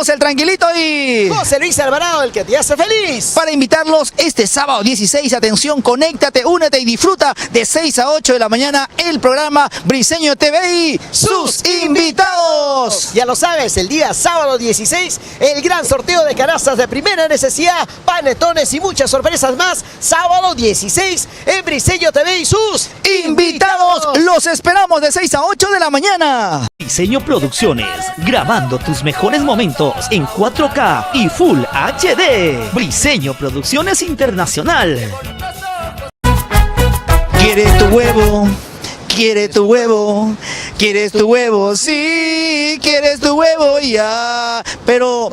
Somos el Tranquilito y José Luis Alvarado, el que te hace feliz. Para invitarlos este sábado 16, atención, conéctate, únete y disfruta de 6 a 8 de la mañana el programa Briseño TV y sus invitados. Ya lo sabes, el día sábado 16, el gran sorteo de canastas de primera necesidad, panetones y muchas sorpresas más. Sábado 16 en Briseño TV y sus invitados. Los esperamos de 6 a 8 de la mañana. Briseño Producciones, grabando tus mejores momentos en 4K y Full HD. Briseño Producciones Internacional. ¿Quieres tu huevo? ¿Quieres tu huevo? ¿Quieres tu huevo? Sí, quieres tu huevo ya. Pero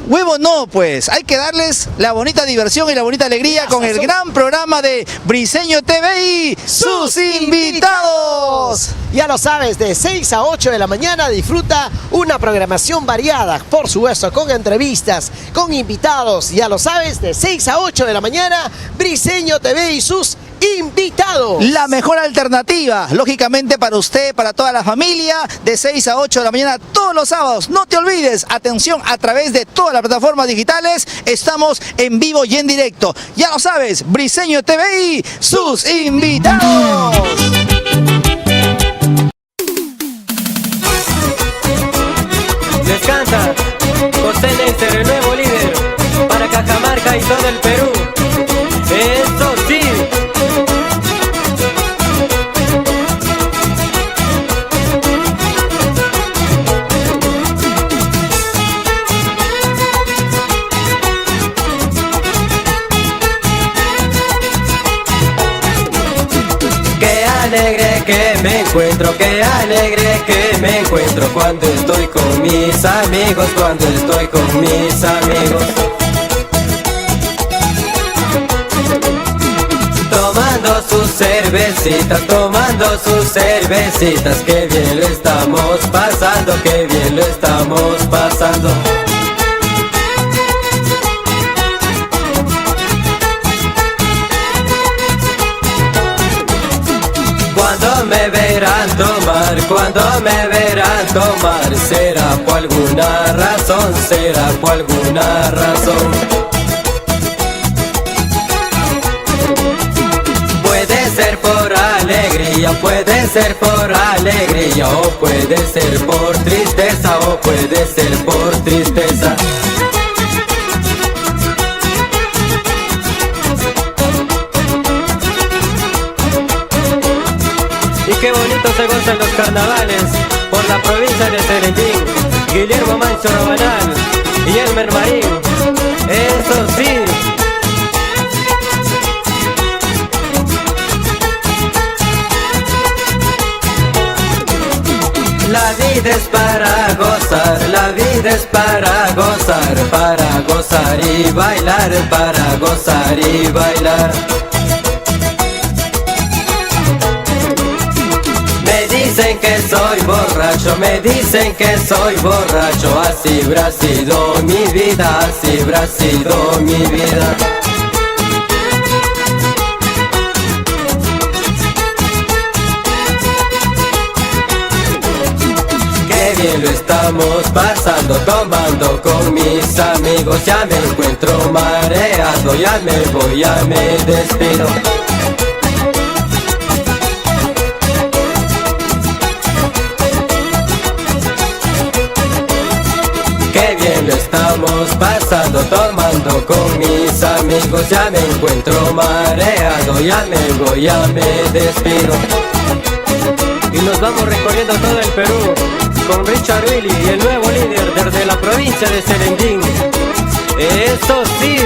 huevo no, pues. Hay que darles la bonita diversión y la bonita alegría con el gran programa de Briseño TV y sus invitados. Ya lo sabes, de 6 a 8 de la mañana disfruta una programación variada, por supuesto, con entrevistas, con invitados. Ya lo sabes, de 6 a 8 de la mañana, Briseño TV y sus invitados. La mejor alternativa, lógicamente, para usted, para toda la familia, de 6 a 8 de la mañana todos los sábados. No te olvides, atención, a través de todas las plataformas digitales, estamos en vivo y en directo. Ya lo sabes, Briseño TV y sus invitados. Les canta José Lester, el nuevo líder, para Cajamarca y todo el Perú. ¡Eso sí! Qué alegre que me encuentro cuando estoy con mis amigos, cuando estoy con mis amigos. Tomando sus cervecitas, qué bien lo estamos pasando, qué bien lo estamos pasando. Cuando me verán tomar, será por alguna razón, será por alguna razón. Puede ser por alegría, o puede ser por tristeza, o puede ser por tristeza. Y qué bonito se gozan los carnavales por la provincia de Serendín. Guillermo Mancho Rabanal y Elmer Marín, eso sí. La vida es para gozar, la vida es para gozar y bailar, para gozar y bailar. Me dicen que soy borracho, así habrá sido mi vida, así habrá sido mi vida. Qué bien lo estamos pasando, tomando con mis amigos. Ya me encuentro mareado, ya me voy, ya me despido. Lo estamos pasando, tomando con mis amigos. Ya me encuentro mareado, ya me voy, ya me despido. Y nos vamos recorriendo todo el Perú con Richard Willy y el nuevo líder desde la provincia de Serendín. ¡Eso sí!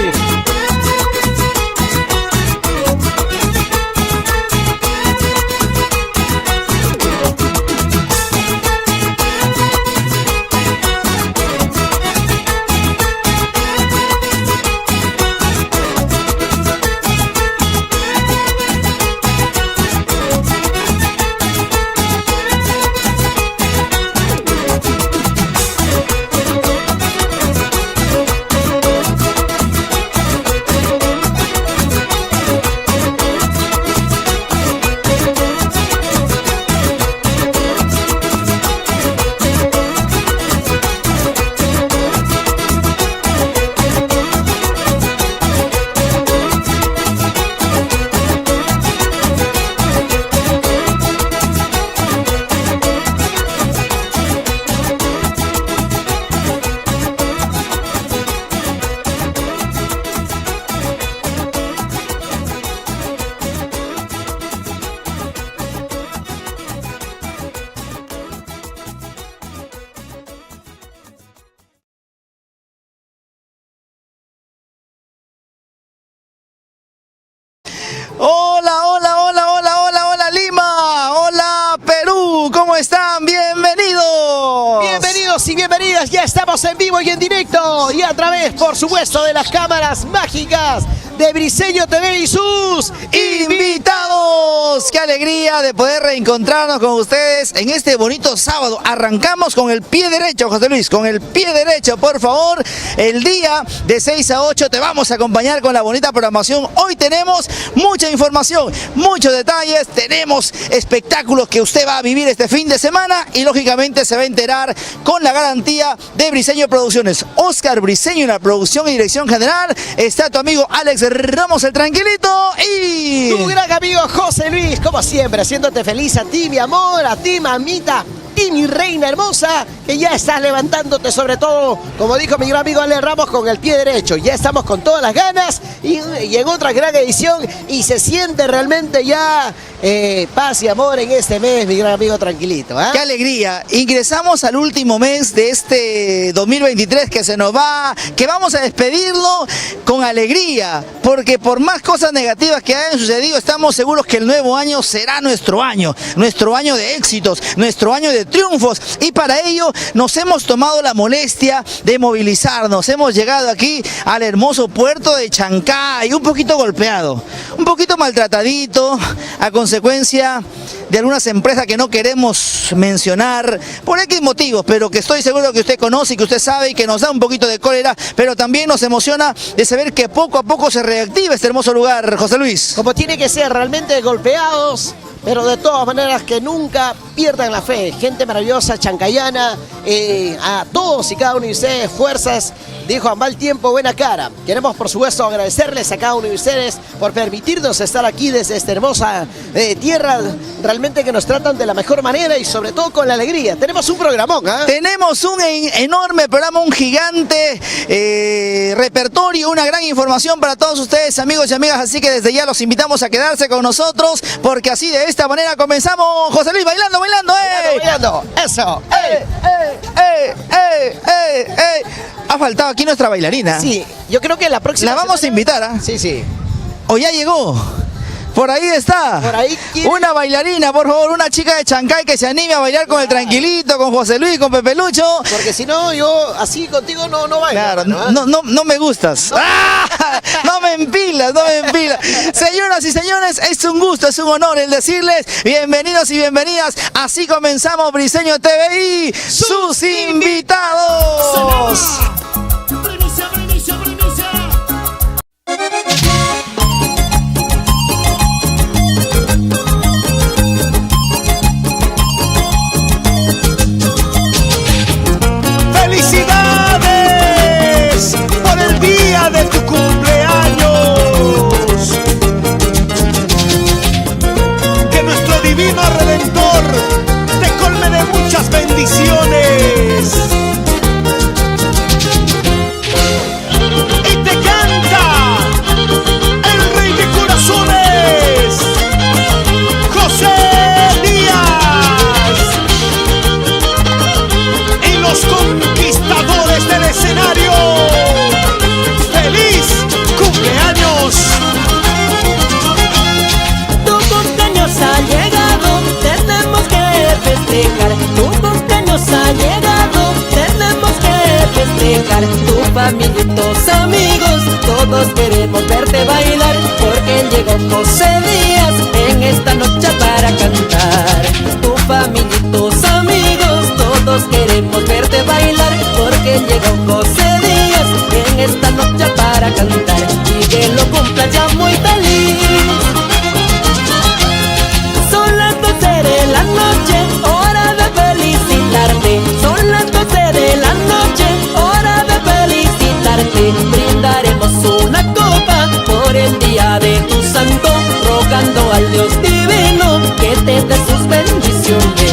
Hola, hola, hola, hola, hola, hola Lima. Hola Perú, ¿cómo están? Bienvenidos. Bienvenidos y bienvenidas, ya estamos en vivo y en directo y a través, por supuesto, de las cámaras mágicas de Briseño TV y sus invitados. Qué alegría de poder reencontrarnos con ustedes en este bonito sábado. Arrancamos con el pie derecho, José Luis, con el pie derecho, por favor. El día de 6 a 8 te vamos a acompañar con la bonita programación. Hoy tenemos mucha información, muchos detalles, tenemos espectáculos que usted va a vivir este fin de semana y lógicamente se va a enterar con la garantía de Briseño Producciones. Oscar Briseño en la producción y dirección general. Está tu amigo Alex Ramos el Tranquilito y tu gran amigo José Luis, como siempre, haciéndote feliz a ti, mi amor, a ti, mamita, a ti, mi reina hermosa, que ya estás levantándote, sobre todo, como dijo mi gran amigo Alex Ramos, con el pie derecho. Ya estamos con todas las ganas y en otra gran edición y se siente realmente ya paz y amor en este mes, mi gran amigo Tranquilito. ¡Qué alegría! Ingresamos al último mes de este 2023 que se nos va, que vamos a despedirlo con alegría, porque por más cosas negativas que hayan sucedido, estamos seguros que el nuevo año será nuestro año de éxitos, nuestro año de triunfos, y para ello nos hemos tomado la molestia de movilizarnos. Hemos llegado aquí al hermoso puerto de Chancay, un poquito golpeado, un poquito maltratadito, a consecuencia de algunas empresas que no queremos mencionar por X motivos, pero que estoy seguro que usted conoce y que usted sabe y que nos da un poquito de cólera, pero también nos emociona de saber que poco a poco se reactiva este hermoso lugar, José Luis. Como tiene que ser, realmente golpeados, pero de todas maneras que nunca pierdan la fe. Gente maravillosa, chancayana, a todos y cada uno de ustedes, fuerzas, dijo a mal tiempo, buena cara. Queremos, por supuesto, agradecerles a cada uno de ustedes por permitirnos estar aquí desde esta hermosa tierra, realmente que nos tratan de la mejor manera y sobre todo con la alegría. Tenemos un programón, ¿eh? Tenemos un enorme programa, un gigante repertorio, una gran información para todos ustedes, amigos y amigas, así que desde ya los invitamos a quedarse con nosotros, porque así de esta manera comenzamos. José Luis, bailando, bailando, bailando, eso, Ha faltado aquí nuestra bailarina. Sí, yo creo que la próxima la vamos semana... a invitar, ¿ah? Sí, sí. O ya llegó. Por ahí está. Por ahí una bailarina, por favor, una chica de Chancay que se anime a bailar con el Tranquilito, con José Luis, con Pepe Lucho. Porque si no, yo así contigo no bailo. Claro, no me gustas. No. ¡Ah! No me empilas, no me empilas. Señoras y señores, es un gusto, es un honor el decirles bienvenidos y bienvenidas. Así comenzamos Briseño TV y sus invitados. ¡Felicidades por el día de tu cumpleaños! Que nuestro divino Redentor te colme de muchas bendiciones. Y te canta el rey de corazones, José Díaz. Y los conquistadores del escenario, ¡feliz cumpleaños! Tu cumpleaños ha llegado, tenemos que festejar. Tu cumpleaños ha llegado, tenemos que festejar. Tu familia y tus amigos, todos queremos verte bailar, porque llegó José Díaz en esta noche para cantar. Tu familia y tus amigos, todos queremos verte bailar, porque llegó José Díaz en esta noche para cantar. Y que lo cumpla ya muy feliz. Son las 12 de la noche, hora de felicitarte. Son las 12 de la noche, hora de felicitarte. Brindaremos una copa por el día de tu santo, rogando al Dios divino que te dé sus bendiciones.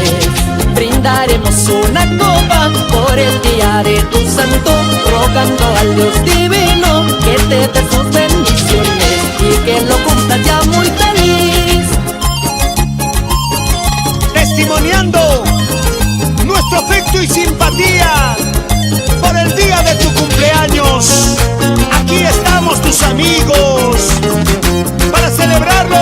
Brindaremos una copa por el día de tu santo, rogando al Dios divino que te dé sus bendiciones y que lo cumpla ya muy feliz. Testimoniando nuestro afecto y simpatía por el día de tu cumpleaños. Aquí estamos tus amigos para celebrarlo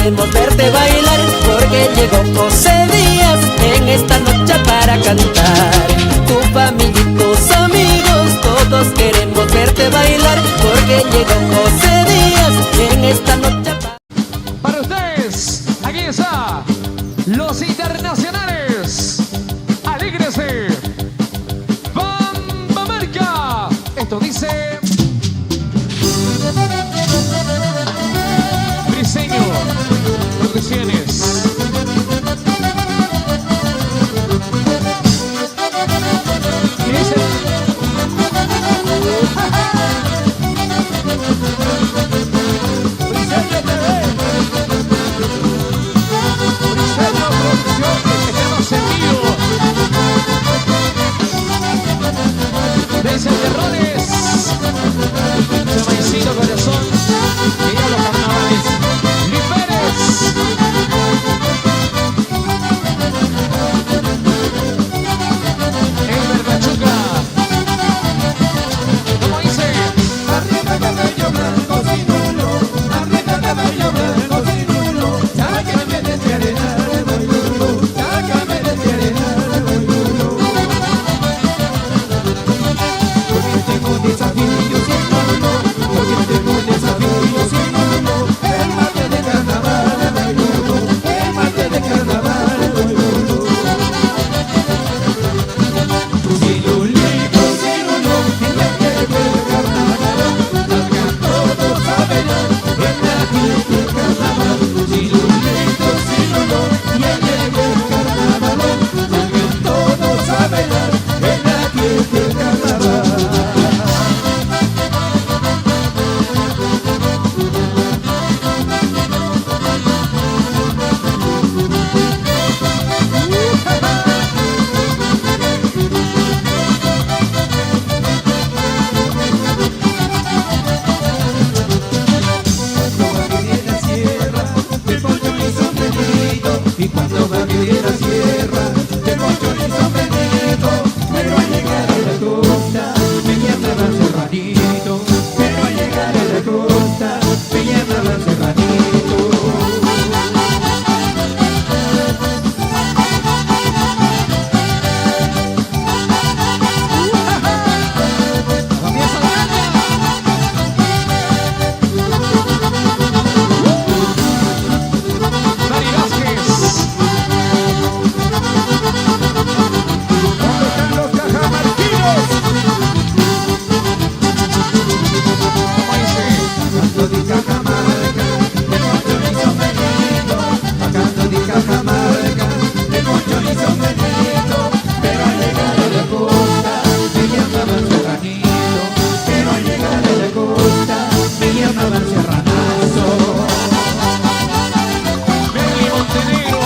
queremos verte bailar, porque llegó José Díaz en esta noche para cantar. Tu familia y tus amigos, todos queremos verte bailar, porque llegó José Díaz en esta noche para ustedes, aquí está, los internacionales. Alégrese. Bamba Marca. Esto dice Briseño Producciones. Y dice Briseño TV. Briseño Producciones. Estamos en vivo. Desde Terrones, Chamaicito Corazón, que ya los carnavales, Luis Pérez. Elber Pachuca. ¿Cómo dice? Arriba cabello blanco sin uno, arriba cabello blanco sin uno, sácame de este arenal, voy duro, sácame de este arenal, voy duro. Porque tengo desafíos sin uno, porque tengo desafíos sin uno, el martes de carnaval voy duro, el martes de carnaval voy duro. Sin un libro, sin uno, en la que el carnaval, salgan todos a bailar, en la fiesta del carnaval. Sin un libro, sin uno, y en el carnaval, salgan todos a bailar, en la fiesta del carnaval. Y cuando va a venir la sierra, tengo chorizo benito, pero al llegar a la costa, me llamaban serranito, pero al llegar a la costa, me llamaban serranito. Mari Vázquez. ¿Dónde están los cajamarquinos? ¿Cómo dice? Acando de Cajamarca, tengo chorizo benito, acando de Cajamarca, tengo chorizo benito, pero al llegar a la costa, me llamaban serranito, pero al llegar a la costa, me llamaban serranazo. Berly Montenegro.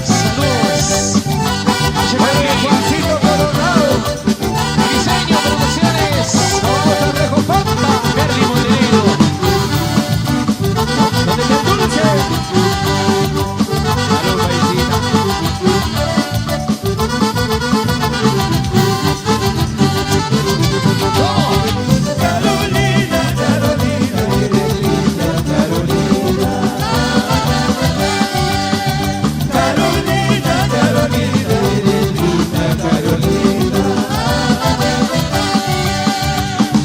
Saludos. Oye, Juancito Coronado, Briseño Producciones. vamos a Rejo Pampa. Berly Montenegro. ¿Dónde está el dulce? Salud, paisita. ¿Cómo? Carolina, Carolina, eres linda, Carolina. Carolina, Carolina, eres linda, Carolina.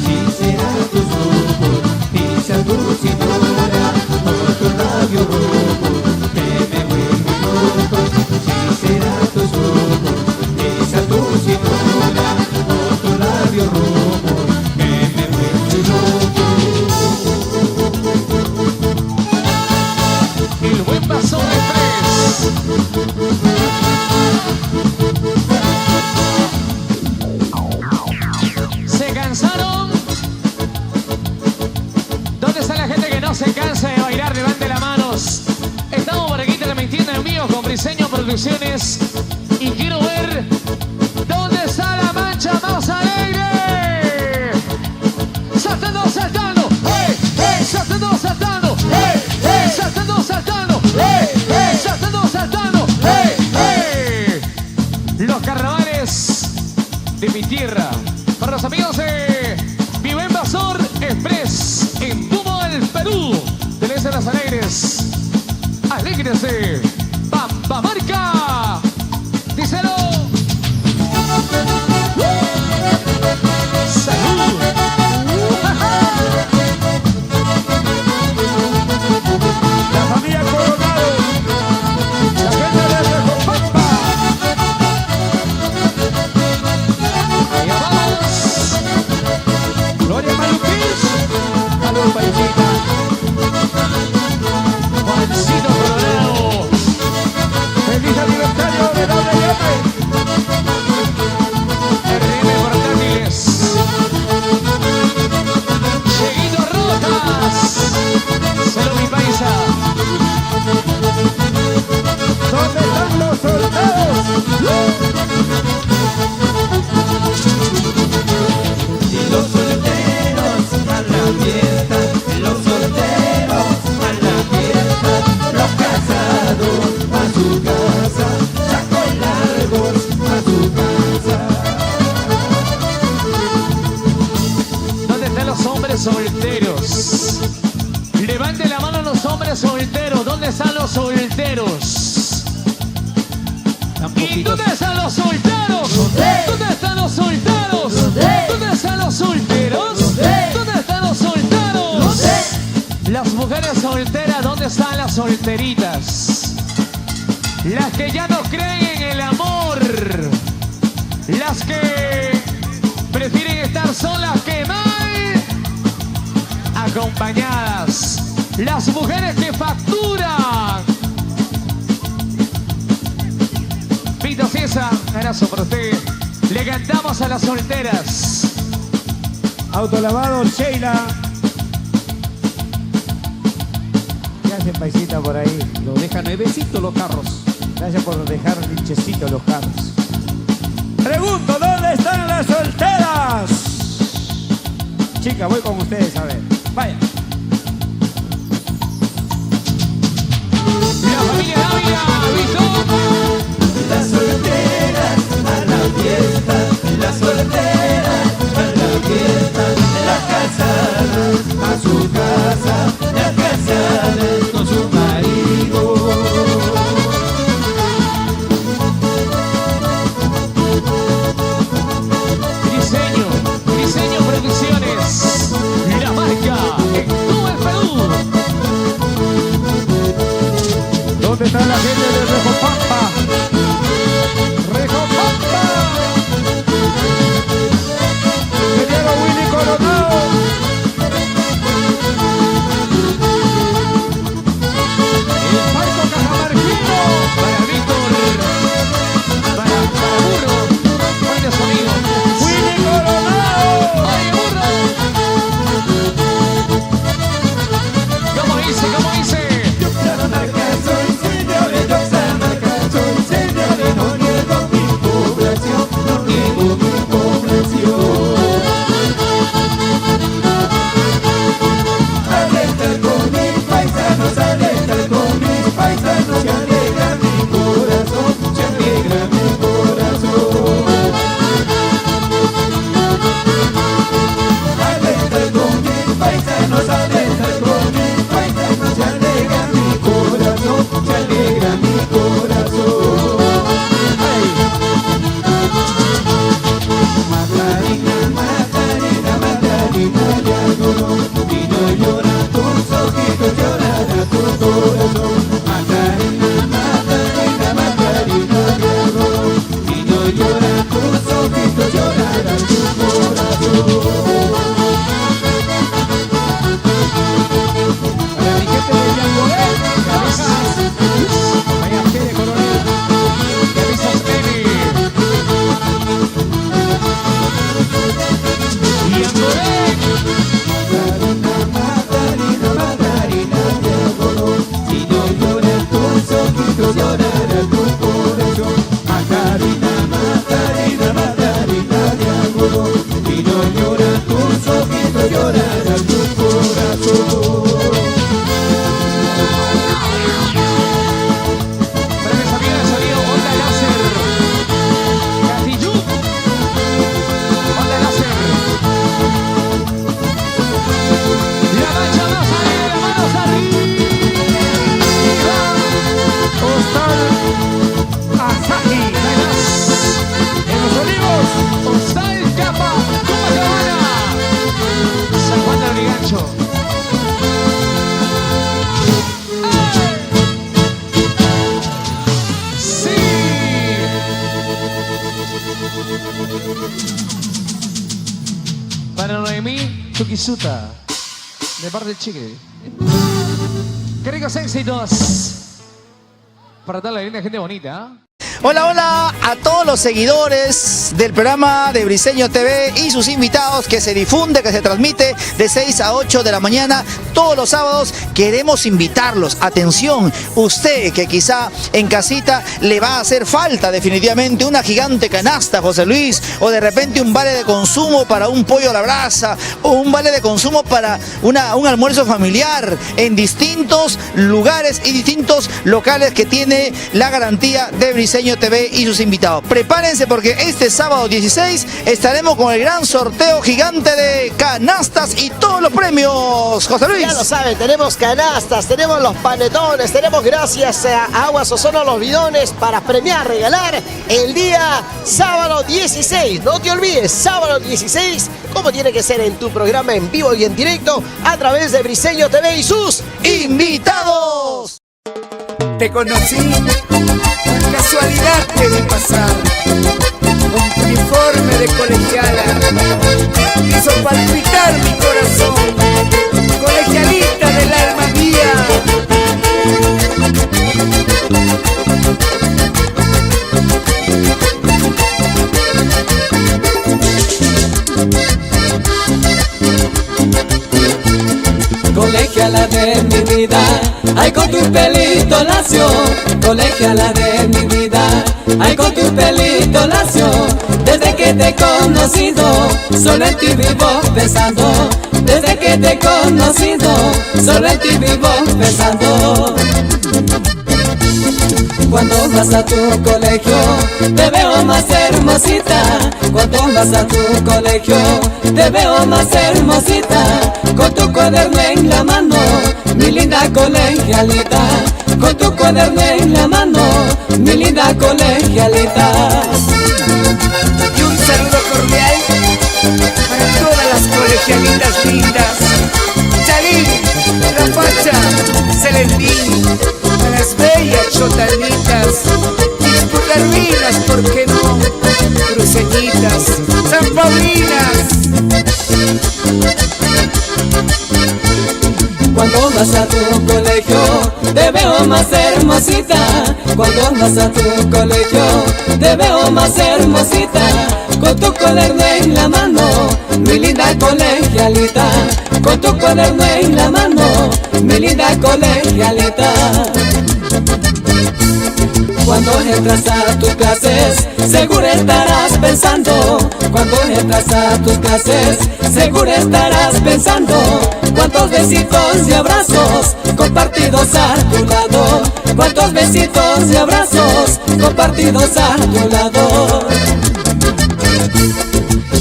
Si será tus ojos, esa tu señora, o tu labio rojo, que me vuelve loco. Si será tus ojos, esa tu señora, o tu labio rojo, que me vuelve loco. El buen vaso de tres. ¿Se cansaron? ¿Dónde está la gente que no se cansa de bailar? Levante las manos. Estamos por aquí, te me entienden amigos, con Briseño Producciones. Y quiero ver dónde está la mancha más alegre. Saltando, saltando. ¡Hey, hey! Saltando, saltando. ¡Hey, hey! Saltando, saltando. ¡Hey, hey! Saltando, saltando. ¡Hey, hey! Los carnavales de mi tierra. Para los amigos de Viva Invasor Express en Pumal, Perú. Desde Las Alegres. Alégrese. Pampa marca. Díselo. Salud. La familia Coronado, la gente de Recopampa. Allá vamos. Gloria Maluquís. Salud, paisita. Juancito Coronado. Feliz aniversario de WM. RM Portátiles. Cheguito Rojas. Salud, mi paisa. ¿Dónde están los soldados? Y los solteros a la fiesta, los solteros a la fiesta, los casados a su casa, sacos largos a su casa. ¿Dónde están los hombres solteros? Levante la mano los hombres solteros. ¿Dónde están los solteros? ¿Y dónde están los solteros? ¿Dónde están los solteros? ¿Dónde están los solteros? ¿Dónde están los solteros? Las mujeres solteras, ¿dónde están las solteritas? Las que ya no creen en el amor. Las que prefieren estar solas que mal acompañadas. Las mujeres que facturan. Vito Ciesa, abrazo para usted. Le cantamos a las solteras. Autolavado Sheila. ¿Qué hacen, paisita, por ahí? Lo dejan nuevecitos los carros. Gracias por dejar linchecitos los carros. Pregunto, ¿dónde están las solteras? Chicas, voy con ustedes, a ver. Vaya. La familia Dávila, Vito. Las solteras a la fiesta, las solteras a la fiesta, las casadas a su casa, las casadas con su marido. Diseño Producciones. La marca en todo el Perú. ¿Dónde está la gente de Recopampa? ¡Recopampa! Señor Willy Coronado. El Parco Cajamarquino. Para Víctor. Para Burro. Buenos amigos. Willy Coronado. ¡Oye, Burro! ¿Cómo dice? ¿Cómo dice? Soy señores, yo soy señores, no niego mi población, no niego mi población. Al estar con mis paisanos, al estar con mis paisanos, se alegra mi corazón, se alegra mi corazón. Al estar con mis paisanos, al estar con mis paisanos, se alegra mi corazón, se alegra mi corazón. Ay. Macarena, Macarena, Macarena de algodón, y no llora tus ojitos, llorará tu corazón. Macarena, Macarena, Macarena de algodón, y no llora tus ojitos, llorará tu corazón. Para mi gente de Yangoé, Cabezas. Vaya, Fede Coronel. Cabezas Baby. Y Andoré. Macarena, Macarena de algodón, si no lloran tus ojitos, llorará tu corazón. Macarena, Macarena, Macarena de algodón, si no lloran tus Chukisuta, de parte del Chicle. Qué ricos éxitos para toda la linda gente bonita. Hola, hola a todos los seguidores del programa de Briseño TV y sus invitados que se difunde, que se transmite de 6 a 8 de la mañana todos los sábados. Queremos invitarlos, atención, usted que quizá en casita le va a hacer falta definitivamente una gigante canasta, José Luis, o de repente un vale de consumo para un pollo a la brasa, o un vale de consumo para un almuerzo familiar en distintos lugares y distintos locales que tiene la garantía de Briseño TV y sus invitados. Prepárense porque este sábado 16 estaremos con el gran sorteo gigante de canastas y todos los premios. José Luis. Ya lo saben, tenemos canastas, tenemos los panetones, tenemos gracias a Aguas Ozono los bidones para premiar, regalar el día sábado 16. No te olvides, sábado 16, como tiene que ser en tu programa en vivo y en directo a través de Briseño TV y sus invitados. Te conocí, por casualidad que vi pasar, con tu uniforme de colegiala, hizo palpitar mi corazón, colegialita del alma mía. Colegiala de mi vida, ay con tu pelito lacio. Colegiala de mi vida, ay con tu pelito lacio. Desde que te he conocido, solo en ti vivo pensando. Desde que te he conocido, solo en ti vivo pensando. Cuando vas a tu colegio, te veo más hermosita. Cuando vas a tu colegio, te veo más hermosita. Con tu cuaderno en la mano, mi linda colegialita. Con tu cuaderno en la mano, mi linda colegialita. Y un saludo cordial para todas las colegialitas lindas. Chalín, La Facha, Celestín, a las bellas chotanitas, Disputarminas, ¿por qué no? Cruceñitas, San Paulinas. Cuando vas a tu colegio, te veo más hermosita. Cuando vas a tu colegio, te veo más hermosita. Con tu cuaderno en la mano, mi linda colegialita. Con tu cuaderno en la mano, mi linda colegialita. Cuando entras a tus clases, seguro estarás pensando. Cuando entras a tus clases, seguro estarás pensando. Cuántos besitos y abrazos compartidos a tu lado. Cuántos besitos y abrazos compartidos a tu lado.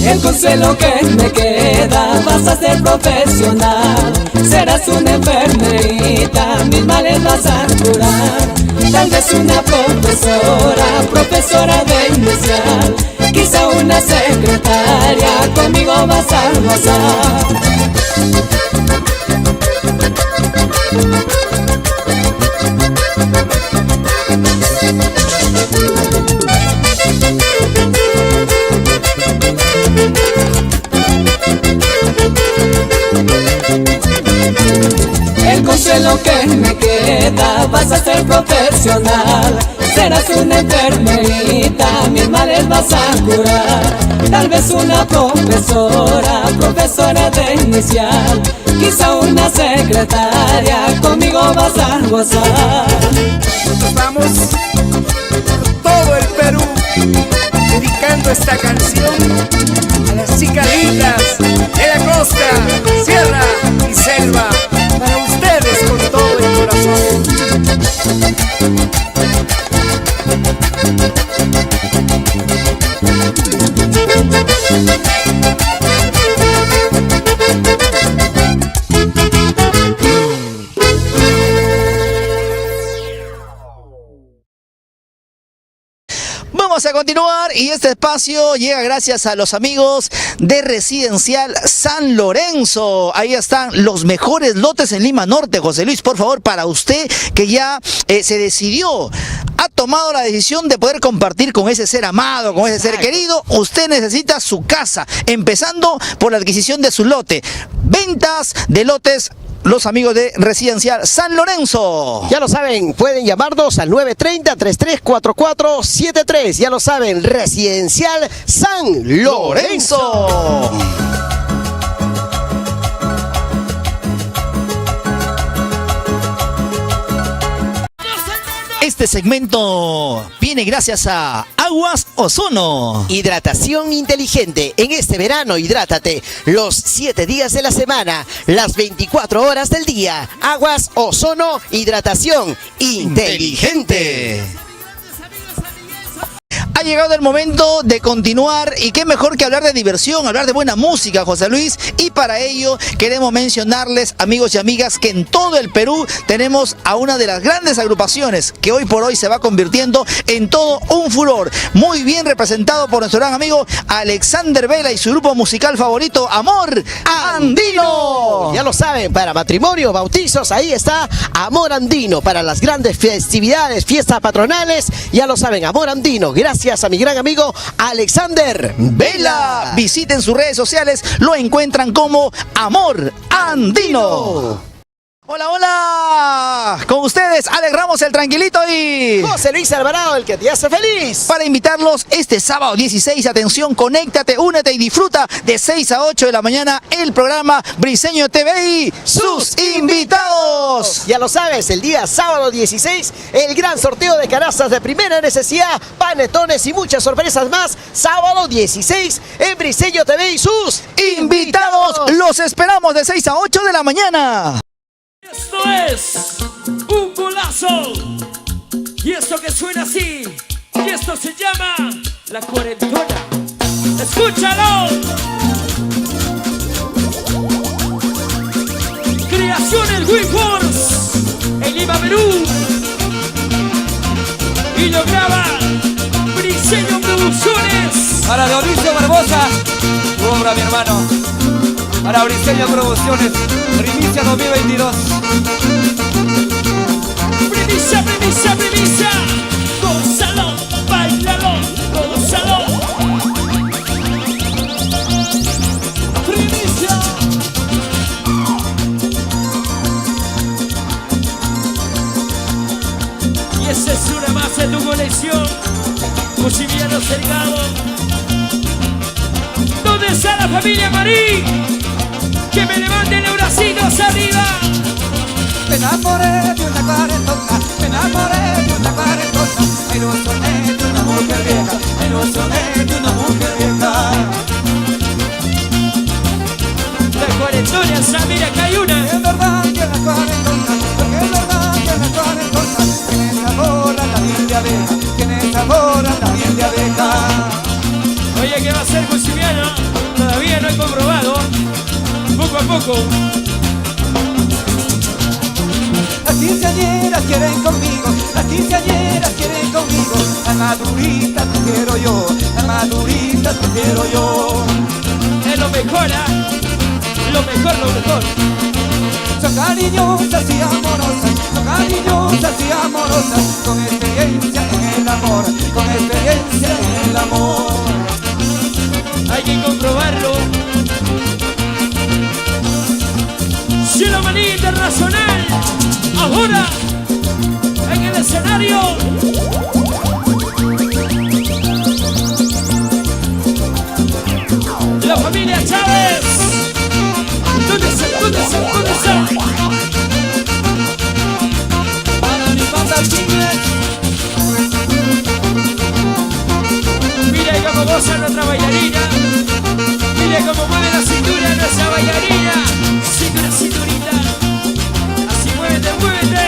El consuelo que me queda, vas a ser profesional. Serás una enfermerita, mis males vas a curar. Tal vez una profesora, profesora de inicial. Quizá una secretaria, conmigo vas a gozar. El consuelo que me queda, vas a ser profesional. Serás una enfermerita, mis males vas a curar. Tal vez una profesora, profesora de inicial. Quizá una secretaria, conmigo vas a gozar. Nos vamos por todo el Perú, dedicando esta canción a las chicalitas de la costa, sierra y selva. Para ustedes con todo el corazón. Vamos a continuar y este espacio llega gracias a los amigos de Residencial San Lorenzo. Ahí están los mejores lotes en Lima Norte. José Luis, por favor, para usted que ya se decidió a tomar tomado la decisión de poder compartir con ese ser amado, con ese ser querido, usted necesita su casa, empezando por la adquisición de su lote. Ventas de lotes, los amigos de Residencial San Lorenzo. Ya lo saben, pueden llamarnos al 930-334473. Ya lo saben, Residencial San Lorenzo. Este segmento viene gracias a Aguas Ozono. Hidratación inteligente. En este verano, hidrátate los 7 días de la semana, las 24 horas del día. Aguas Ozono, hidratación inteligente. Ha llegado el momento de continuar y qué mejor que hablar de diversión, hablar de buena música, José Luis, y para ello queremos mencionarles, amigos y amigas, que en todo el Perú tenemos a una de las grandes agrupaciones que hoy por hoy se va convirtiendo en todo un furor, muy bien representado por nuestro gran amigo Alexander Vela y su grupo musical favorito, Amor Andino. Ya lo saben, para matrimonio, bautizos, ahí está Amor Andino. Para las grandes festividades, fiestas patronales, ya lo saben, Amor Andino. Gracias a mi gran amigo Alexander Vela. Visiten sus redes sociales, lo encuentran como Amor Andino. Hola, hola, con ustedes Alex Ramos el Tranquilito y José Luis Alvarado, el que te hace feliz. Para invitarlos este sábado 16, atención, conéctate, únete y disfruta de 6 a 8 de la mañana el programa Briseño TV y sus invitados. Ya lo sabes, el día sábado 16, el gran sorteo de canastas de primera necesidad, panetones y muchas sorpresas más. Sábado 16 en Briseño TV y sus invitados. Los esperamos de 6 a 8 de la mañana. Esto es un golazo. Y esto que suena así. Y esto se llama La Cuarentona. ¡Escúchalo! Creaciones WeForce en Lima, Perú. Y lo graba Briseño Producciones. Para Dionisio Barbosa, tu obra, mi hermano. Para Briseño Producciones, Primicia 2022. Primicia, primicia, primicia. Gózalo, bailalo, gózalo. Primicia. Y esa es una más de tu colección. Cuchilliano Cercado. ¿Dónde está la familia Marí? Que me levanten los bracitos arriba. Me enamoré de una cuarentona, me enamoré de una cuarentona. Me ilusioné de una mujer vieja, me ilusioné de una mujer vieja. La cuarentona, esa, mira que hay una. Es verdad que la cuarentona, porque es verdad que la cuarentona tiene sabor a la miel de abeja, tiene sabor a la miel de abeja. Oye, ¿qué va a hacer Cuchilliano? Todavía no he comprobado. Poco a poco. Las quinceañeras quieren conmigo, las quinceañeras quieren conmigo. La madurita te quiero yo, la madurita te quiero yo. Es lo mejor, ¿eh? Lo mejor, lo mejor. Son cariñosas y amorosas, son cariñosas y amorosas. Con experiencia en el amor, con experiencia en el amor. Hay que comprobarlo. Cielo Maní Internacional, ahora en el escenario. La familia Chávez. ¿Dónde está? ¿Dónde está? ¿Dónde está? Para mi banda Chingles. Mira cómo goza nuestra bailarina. Mira cómo mueve la cintura nuestra bailarina. Cintura, cinturita. Así muévete, muévete.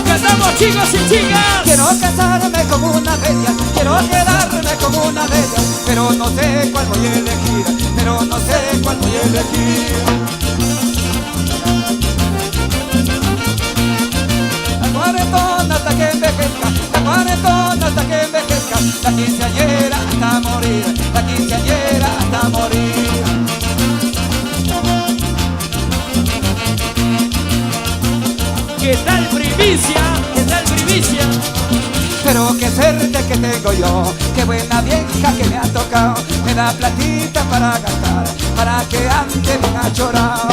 Cantamos, chicos y chicas. Quiero casarme con una bella, quiero quedarme con una bella, pero no sé cuál voy a elegir, pero no sé cuál voy a elegir. La cuarentona hasta que envejezca, la cuarentona hasta que envejezca, la quinceañera hasta morir, la quinceañera hasta morir. ¿Qué tal, primi? Pero qué suerte que tengo yo, qué buena vieja que me ha tocado. Me da platita para gastar, para que ande bien achorado.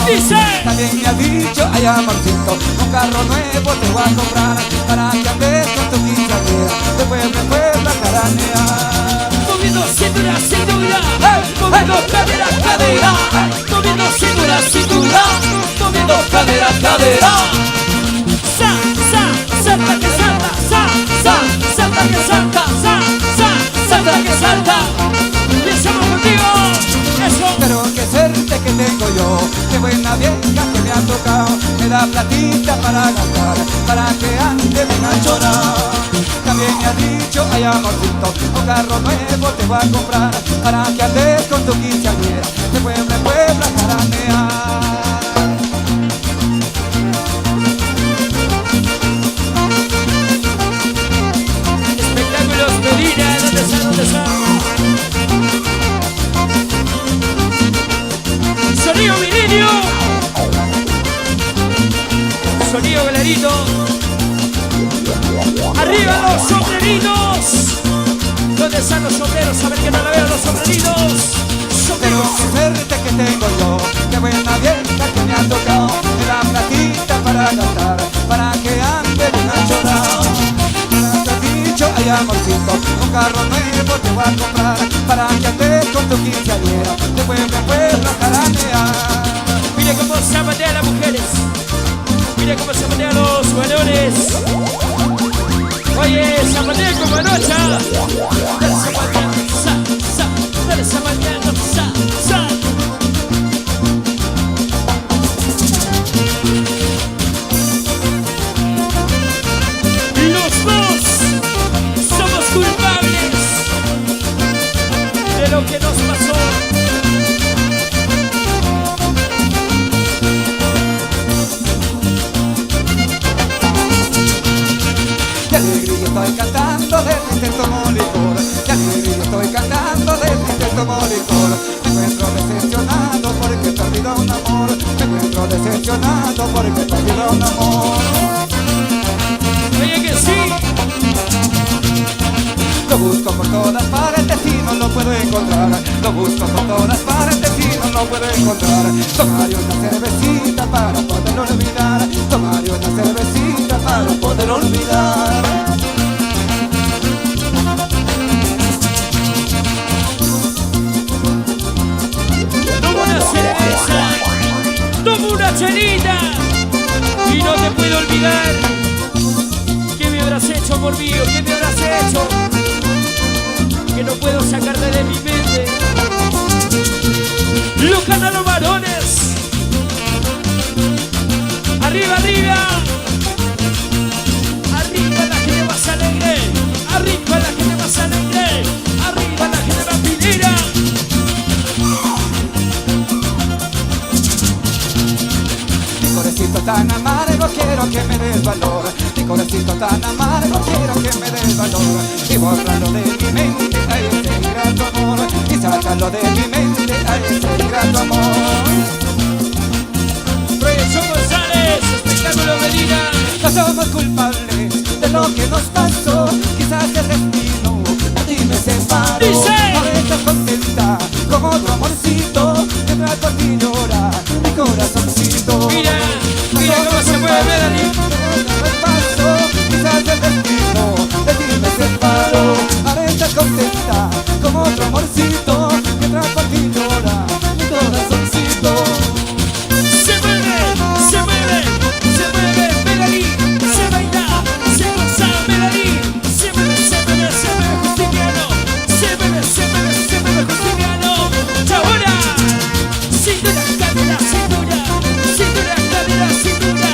También me ha dicho, ay amorcito, un carro nuevo te voy a comprar, para que andes con tu quinceañera, de pueblo en pueblo a caranear. Moviendo cintura, cintura, moviendo cadera, cadera, moviendo cintura, cintura, moviendo cadera, cadera. Salta que salta, salta que salta, salta que salta. Empezamos contigo, eso. Pero qué suerte que tengo yo, qué buena vieja que me ha tocado. Me da platita para gastar, para que ande bien achorado. También me ha dicho, ay amorcito, un carro nuevo te voy a comprar, para que andes con tu quinceañera, de pueblo en pueblo a caranear. Espectáculos Medina, ¿dónde está? ¿Dónde está? Sonido Milenio, sonido Velarito. Arriba los sombreritos. ¿Dónde están los sombreros? A ver que no la veo los sombreritos. Pero qué suerte que tengo yo, qué buena vieja que me ha tocado. Me da platita para gastar, para que ande bien achorado. Te he dicho, ay amorcito, un carro nuevo te voy a comprar, para que andes con tu quinceañera, de pueblo en pueblo a caranear. Mire cómo se zapatean las mujeres. Mire cómo se zapatean los varones. Oye, zapatea como anoche. Dale zapateando, dale zapateando, Los dos somos culpables de lo que nos pasó. Qué alegría estoy cantando de mi tomo licor, qué alegría estoy cantando de mi tomo licor. Me encuentro decepcionado porque he perdido un amor, me encuentro decepcionado porque he perdido un amor. Oye que sí. Lo busco por todas partes y no lo puedo encontrar, lo busco por todas partes y no lo puedo encontrar. Tomaré una cervecita para poder olvidar, tomaré una cervecita para poder olvidar. Toma una cerveza, toma una chelita y no te puedo olvidar. ¿Qué me habrás hecho, amor mío? ¿Qué me habrás hecho? Que no puedo sacarte de mi mente. Los canales varones. Arriba, arriba. Arriba la gente más alegre. Arriba la gente más alegre. Arriba la gente más pinera. Mi corazoncito tan amargo quiero que me des valor, mi corazoncito tan amargo quiero que me des valor. Y bórralo de mi mente a ese ingrato amor, y sácalo de mi mente a ese ingrato amor. Proyección González, espectáculo Medina. No somos culpables de lo que nos pasó, quizás el destino a ti me separó. Ahora estás contenta como tu amorcito, que me por ti llora mi corazoncito. Mira, mira cómo se mueve Melanie. Quizás el destino de ti me separó. Ahora estás contenta como otro amorcito, que tras por ti llora mi corazoncito. Se mueve, se mueve, se mueve Melanie. Se baila, se goza Melanie. Se mueve, se mueve, se mueve Justiniano. Se mueve, se mueve, se mueve Justiniano. Ahora, cintura, cadera, cintura. Cintura, cadera, cintura.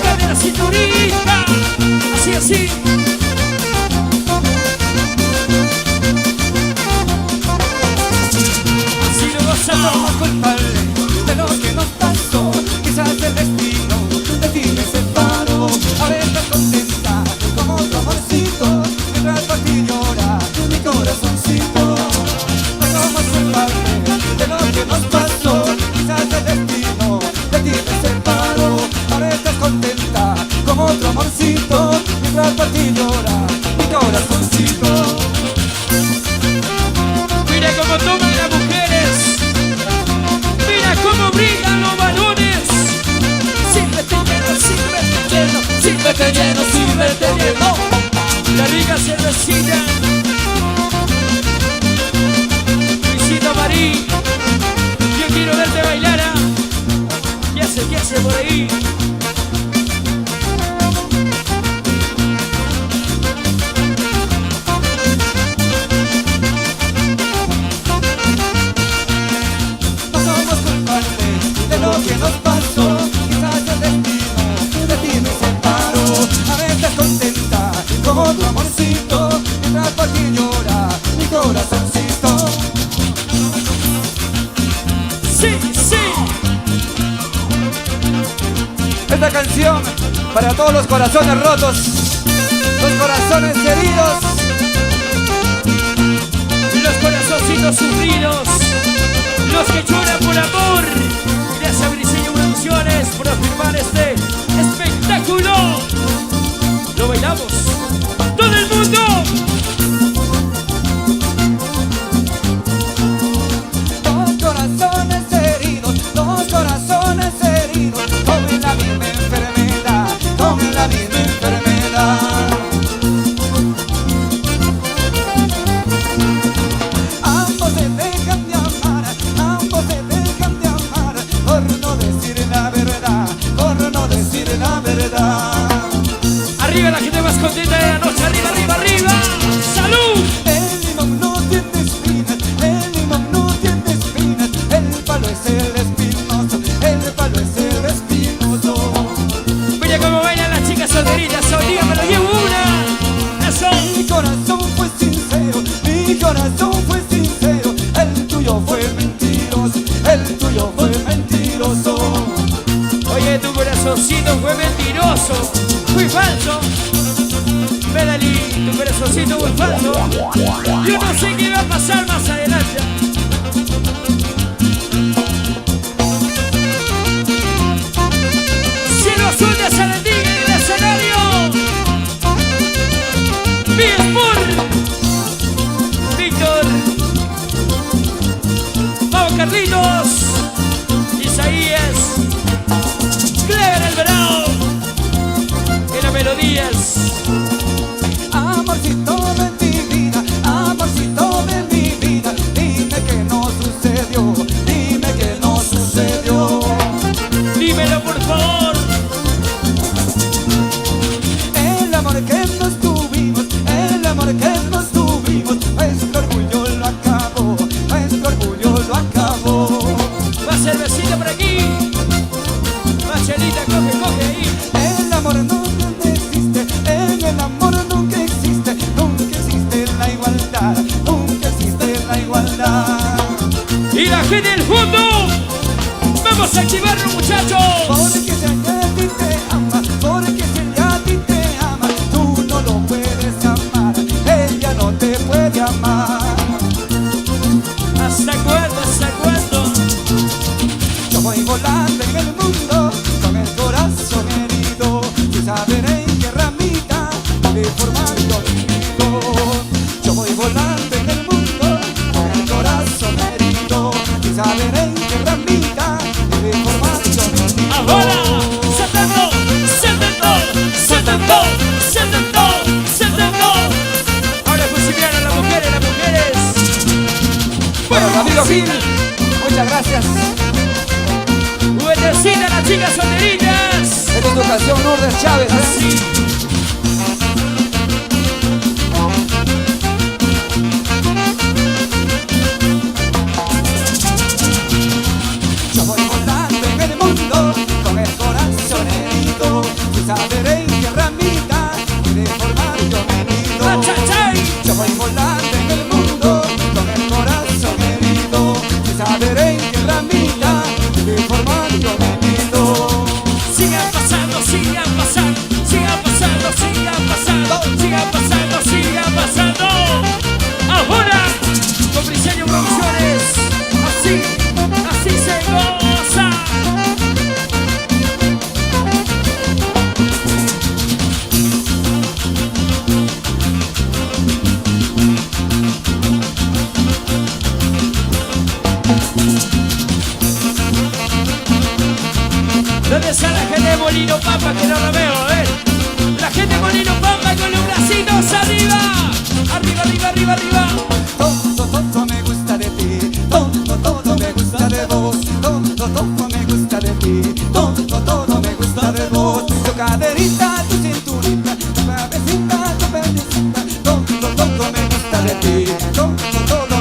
Cadera, cinturita. Así, así. Así lo gozamos. Somos culpables de lo que nos pasó, quizás el destino de ti me separó. Ahora estás contenta como otro amorcito, que tras por ti llora mi corazoncito. No somos culpables de lo que nos pasó, quizás el destino de ti me separó. Ahora estás contenta como otro amorcito, que tras por ti llora mi corazoncito. verte lleno, sin verte lleno. La rica cervecita. Luisito Marí, yo quiero verte bailar. ¿Qué hace por ahí? No somos culpables de lo que nos pasó. Quizás el destino de ti me separó. A veces contenta con otro amorcito, mientras por ti llora mi corazoncito. Sí, sí. Esta canción para todos los corazones rotos, los corazones heridos, Los corazoncitos sufridos, los que lloran por amor. Gracias a Briseño Producciones por afirmar este espectáculo. Lo bailamos todo el mundo. Dos corazones heridos, dos corazones heridos, con la misma enfermedad, con la misma enfermedad. Ambos se dejan de amar, ambos se dejan de amar, por no decir la verdad, por no decir la verdad. Arriba la gente más contenta de la noche. Arriba, arriba, arriba. ¡Salud! El limón no tiene espinas, el limón no tiene espinas, el palo es el espinoso, el palo es el espinoso. Mira cómo bailan las chicas solteritas. Solía me lo llevo una. Eso. Mi corazón fue sincero, mi corazón fue sincero, el tuyo fue mentiroso, el tuyo fue mentiroso. Oye, tu corazoncito fue mentiroso, fui falso. Medalí, tu corazoncito fue falso. Yo no sé qué va a pasar más adelante. Cielo azul de Salandín en el escenario. Big Sport, Víctor, Pau Carlitos, Isaías, Clever Alvarado, en las melodías. Amorcito de mi vida, amorcito de mi vida, dime que no sucedió, dime que no sucedió. Dímelo por favor. El amor que nos tuvimos, el amor que nos tuvimos, nuestro orgullo lo acabó, nuestro orgullo lo acabó. Más cervecita por aquí. Más chelita, coge, coge ahí. El amor nunca existe, en el amor nunca existe, nunca existe la igualdad, nunca existe la igualdad. Y la gente del fondo. Vamos a activarlo, muchachos. Porque si ella a ti te ama, porque si ella a ti te ama, tú no lo puedes amar, ella no te puede amar. ¿Hasta cuándo? ¿Hasta cuándo? Yo voy volando en el mundo con el corazón herido, sin saber en qué ramita de formar yo mi nido. Yo voy volando en el mundo con el corazón herido, sin saber en qué ramita de formar yo mi nido. Ahora, setento, setento, setento, setento, setento. Ahora fusilaron a las mujeres, las mujeres. bueno, Ramiro Gil, muchas gracias. Buenecita las chicas solteritas. Esta es tu canción, Lourdes Chávez, ¿eh? Sí. Yo voy volando en el mundo con el corazón herido, sin saber en qué ramita de formar yo mi nido. Yo voy volando en el mundo con el corazón herido, sin saber en qué ramita de formar yo mi nido. Sigan pasando, sigan pasando, sigan pasando, sigan pasando, sigan pasando, sigan pasando. Ahora, con Briseño Producciones, así, así se goza. ¿Dónde está la gente de Molino Papa que no la veo? A ver. gente de Molino Pampa con los bracitos arriba. Arriba, arriba, arriba, arriba. Todo me gusta de ti, todo me gusta de vos, todo me gusta de ti, todo me gusta de vos. Tu caderita, tu cinturita, tu cabecita, tu perdicita, todo me gusta de ti, todo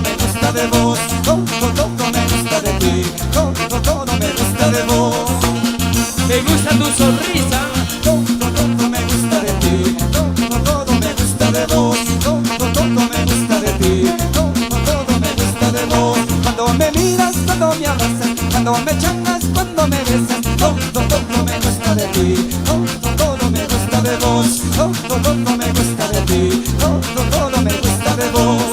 me gusta de vos, todo me gusta de ti, todo me gusta de vos. Me gusta tu sonrisa, todo me gusta de ti, todo me gusta de vos, todo me gusta de ti, todo me gusta de vos. Cuando me miras, cuando me abrazas, cuando me changas, cuando me besas, todo me gusta de ti, todo me gusta de vos, todo me gusta de ti, todo me gusta de vos.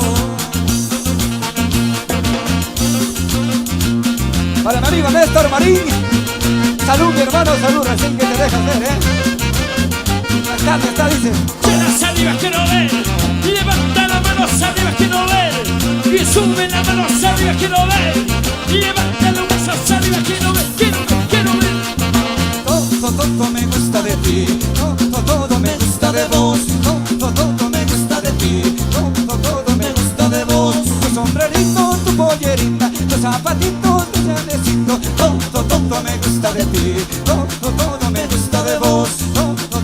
Para mi amigo Néstor Marín, salud mi hermano, salud, recién que te dejas ver, está, dice. las arriba quiero ver, levanta la mano arriba quiero ver, y sube la mano arriba quiero ver, levanta los brazos arriba quiero ver, quiero ver. Todo me gusta de ti, todo me gusta de vos, todo me gusta de ti, todo me gusta de vos. Tu sombrerito, tu pollerita, tus zapatitos, tu llanecito, todo me gusta de ti, todo me gusta de vos,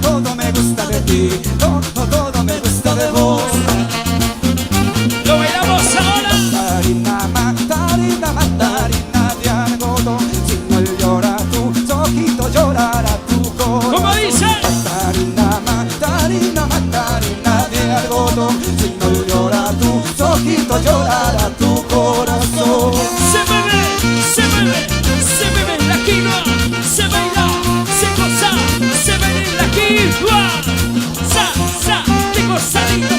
todo me gusta de ti, todo me gusta de vos. Lo bailamos ahora. Tarina, mandarina de algodón, si no llora tus ojitos llorará tu corazón. ¿Cómo dice? Mandarina de algodón, si no llora tus ojitos llorará tu corazón. Se bebe la quinoa, se baila, se goza, se bebe la quinoa. De gozadito,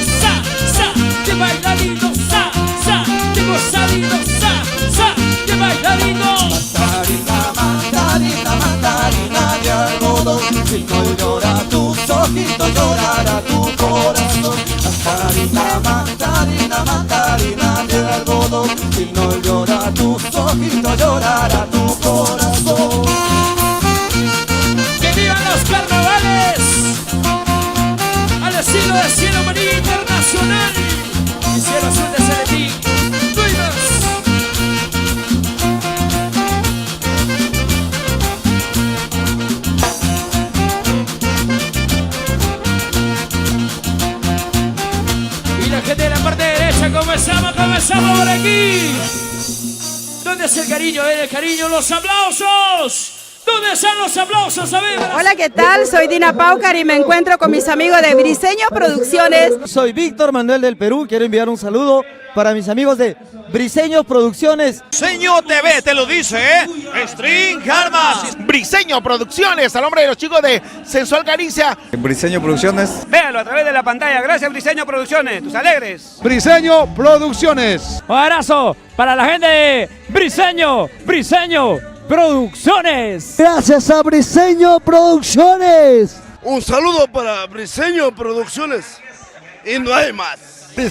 de bailarino, de gozadito, de bailarino. Mandarina de algodón, si no llora tus ojitos llorará tu corazón. Mandarina de algodón, si no llora tus ojitos llorará tu corazón. ¡Que vivan los carnavales! Al estilo de Cielo María Internacional y Cielo Azul de Celetí. Y la gente de la parte derecha, comenzamos por aquí. ¿Dónde es el cariño? El cariño, los aplausos. ¿Dónde están los aplausos? A ver. Hola, ¿qué tal? Soy Dina Paucar y me encuentro con mis amigos de Briseño Producciones. Soy Víctor Manuel del Perú. Quiero enviar un saludo para mis amigos de Briseño Producciones. Briseño TV, te lo dice, String Armas. Briseño Producciones, al nombre de los chicos de Sensual Caricia. Briseño Producciones. Véalo a través de la pantalla. Gracias, Briseño Producciones. Tus alegres. Briseño Producciones. Un abrazo para la gente de Briseño Producciones. Gracias a Briseño Producciones. Un saludo para Briseño Producciones. Y no hay más.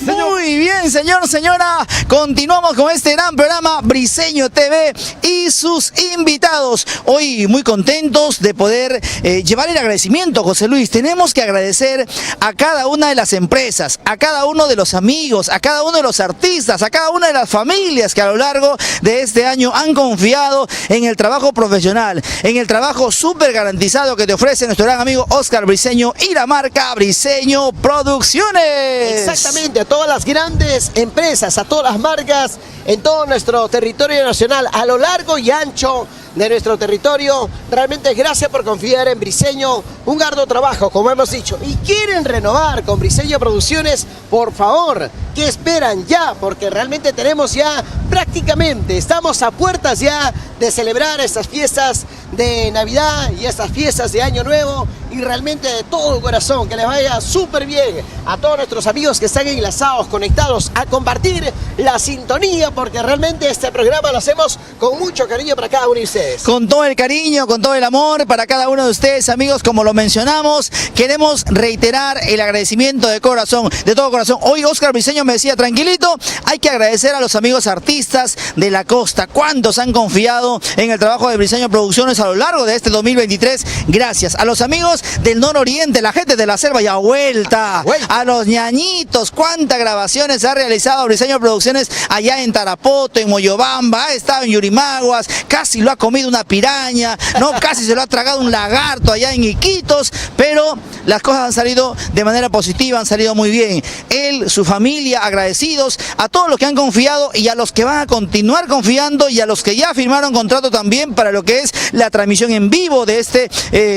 Muy bien, señor, señora. Continuamos con este gran programa Briseño TV y sus invitados. Hoy muy contentos de poder llevar el agradecimiento, José Luis. Tenemos que agradecer a cada una de las empresas, a cada uno de los amigos, a cada uno de los artistas, a cada una de las familias que a lo largo de este año han confiado en el trabajo profesional, en el trabajo súper garantizado que te ofrece nuestro gran amigo Oscar Briseño y la marca Briseño Producciones. Exactamente. A todas las grandes empresas, a todas las marcas en todo nuestro territorio nacional, a lo largo y ancho de nuestro territorio. Realmente gracias por confiar en Briseño, un arduo trabajo, como hemos dicho. Y quieren renovar con Briseño Producciones, por favor, ¿qué esperan ya? Porque realmente tenemos ya prácticamente, estamos a puertas ya de celebrar estas fiestas de Navidad y estas fiestas de Año Nuevo, y realmente de todo corazón que les vaya súper bien a todos nuestros amigos que están enlazados, conectados, a compartir la sintonía, porque realmente este programa lo hacemos con mucho cariño para cada uno de ustedes. Con todo el cariño, con todo el amor para cada uno de ustedes, amigos, como lo mencionamos, queremos reiterar el agradecimiento de corazón, de todo corazón. Hoy Oscar Briseño me decía, tranquilito, hay que agradecer a los amigos artistas de la costa, cuántos han confiado en el trabajo de Briseño Producciones a lo largo de este 2023, gracias a los amigos del nororiente, la gente de la selva ya vuelta, a los ñañitos, cuántas grabaciones ha realizado Briseño Producciones allá en Tarapoto, en Moyobamba, ha estado en Yurimaguas, casi lo ha comido una piraña, no, casi se lo ha tragado un lagarto allá en Iquitos, pero las cosas han salido de manera positiva, han salido muy bien. Él, su familia, agradecidos a todos los que han confiado y a los que van a continuar confiando y a los que ya firmaron contrato también para lo que es la transmisión en vivo de este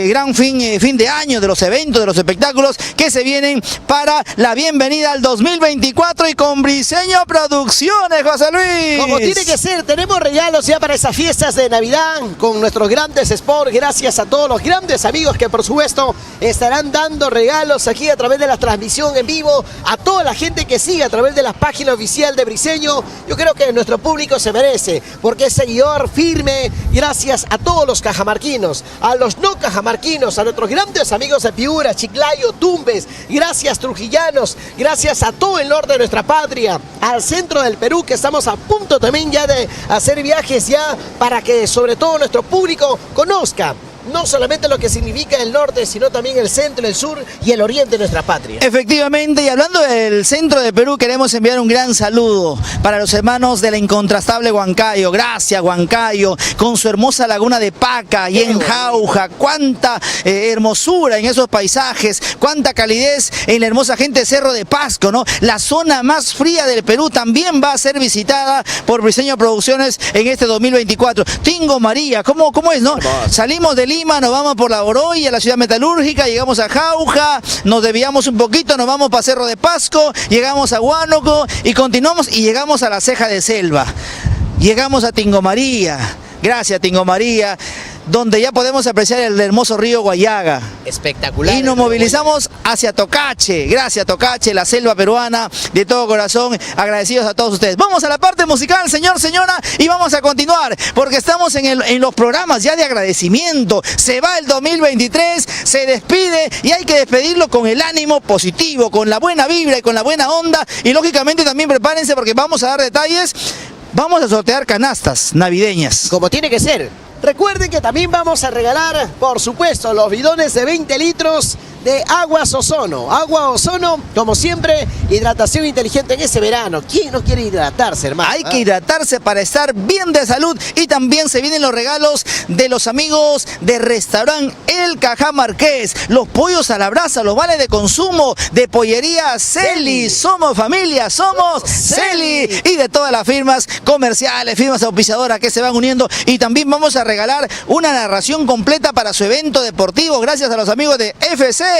gran fin de año, de los eventos, de los espectáculos que se vienen para la bienvenida al 2024 y con Briseño Producciones, José Luis. Como tiene que ser, tenemos regalos ya para esas fiestas de Navidad con nuestros grandes sports, gracias a todos los grandes amigos que por supuesto estarán dando regalos aquí a través de la transmisión en vivo, a toda la gente que sigue a través de la página oficial de Briseño. Yo creo que nuestro público se merece, porque es seguidor firme, gracias a todos los cajamarquinos, a los no cajamarquinos, a nuestros grandes amigos de Piura, Chiclayo, Tumbes, gracias trujillanos, gracias a todo el norte de nuestra patria, al centro del Perú, que estamos a punto también ya de hacer viajes ya para que sobre todo nuestro público conozca no solamente lo que significa el norte, sino también el centro, el sur y el oriente de nuestra patria. Efectivamente, y hablando del centro de Perú, queremos enviar un gran saludo para los hermanos de la incontrastable Huancayo. Gracias, Huancayo, con su hermosa laguna de Paca y en Jauja. Cuánta hermosura en esos paisajes, cuánta calidez en la hermosa gente de Cerro de Pasco, ¿no? La zona más fría del Perú también va a ser visitada por Briseño Producciones en este 2024. Tingo María, ¿cómo es, no? Salimos de Lima, nos vamos por la Oroya, la ciudad metalúrgica, llegamos a Jauja, nos desviamos un poquito, nos vamos para Cerro de Pasco, llegamos a Huánuco y continuamos y llegamos a la Ceja de Selva. Llegamos a Tingo María, gracias Tingo María, donde ya podemos apreciar el hermoso río Guayaga. Espectacular. Y nos movilizamos hacia Tocache. Gracias Tocache, la selva peruana, de todo corazón, agradecidos a todos ustedes. Vamos a la parte musical, señor, señora, y vamos a continuar, porque estamos en los programas ya de agradecimiento. Se va el 2023, se despide y hay que despedirlo con el ánimo positivo, con la buena vibra y con la buena onda. Y lógicamente también prepárense porque vamos a dar detalles. Vamos a sortear canastas navideñas. Como tiene que ser. Recuerden que también vamos a regalar, por supuesto, los bidones de 20 litros de Aguas Ozono. Agua Ozono, como siempre, hidratación inteligente en ese verano. ¿Quién no quiere hidratarse, hermano? Hay que hidratarse para estar bien de salud. Y también se vienen los regalos de los amigos de Restaurante El Cajamarqués. Los pollos a la brasa, los vales de consumo de pollería Celi. Somos familia, somos Celi. Y de todas las firmas comerciales, firmas auspiciadoras que se van uniendo. Y también vamos a regalar una narración completa para su evento deportivo gracias a los amigos de FC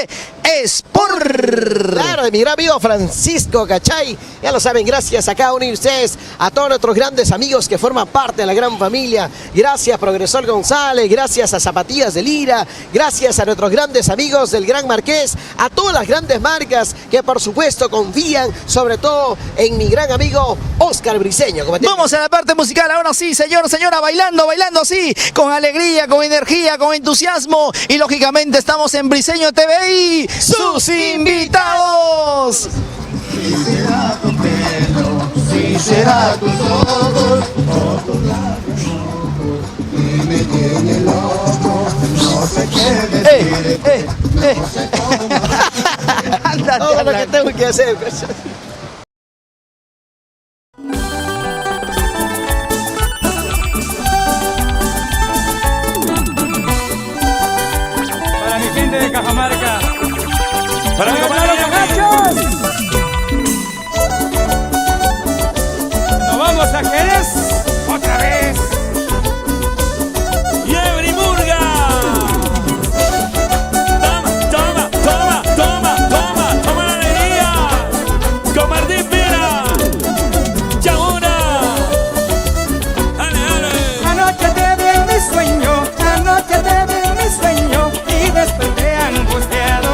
Sport. Claro, de mi gran amigo Francisco Cachay. Ya lo saben, gracias a cada uno de ustedes, a todos nuestros grandes amigos que forman parte de la gran familia. Gracias Progresor González, gracias a Zapatillas de Lira, gracias a nuestros grandes amigos del Gran Marqués, a todas las grandes marcas que por supuesto confían sobre todo en mi gran amigo Oscar Briseño. Vamos a la parte musical, ahora sí, señor, señora, bailando así, con alegría, con energía, con entusiasmo. Y lógicamente estamos en Briseño TV y sus invitados. Si será tu pelo, si será tus ojos, ojos labios rojos, y me tiene loco, no sé qué decir, no sé cómo. Todo lo que tengo que hacer. Para mi gente de Cajamarca. Para mi compañero Machos. Nos vamos a Jerez otra vez. Yebri Murga. Toma la alegría. Con Martín Pina. Chauna. Anoche te vi en mi sueño, anoche te vi en mi sueño y desperté angustiado,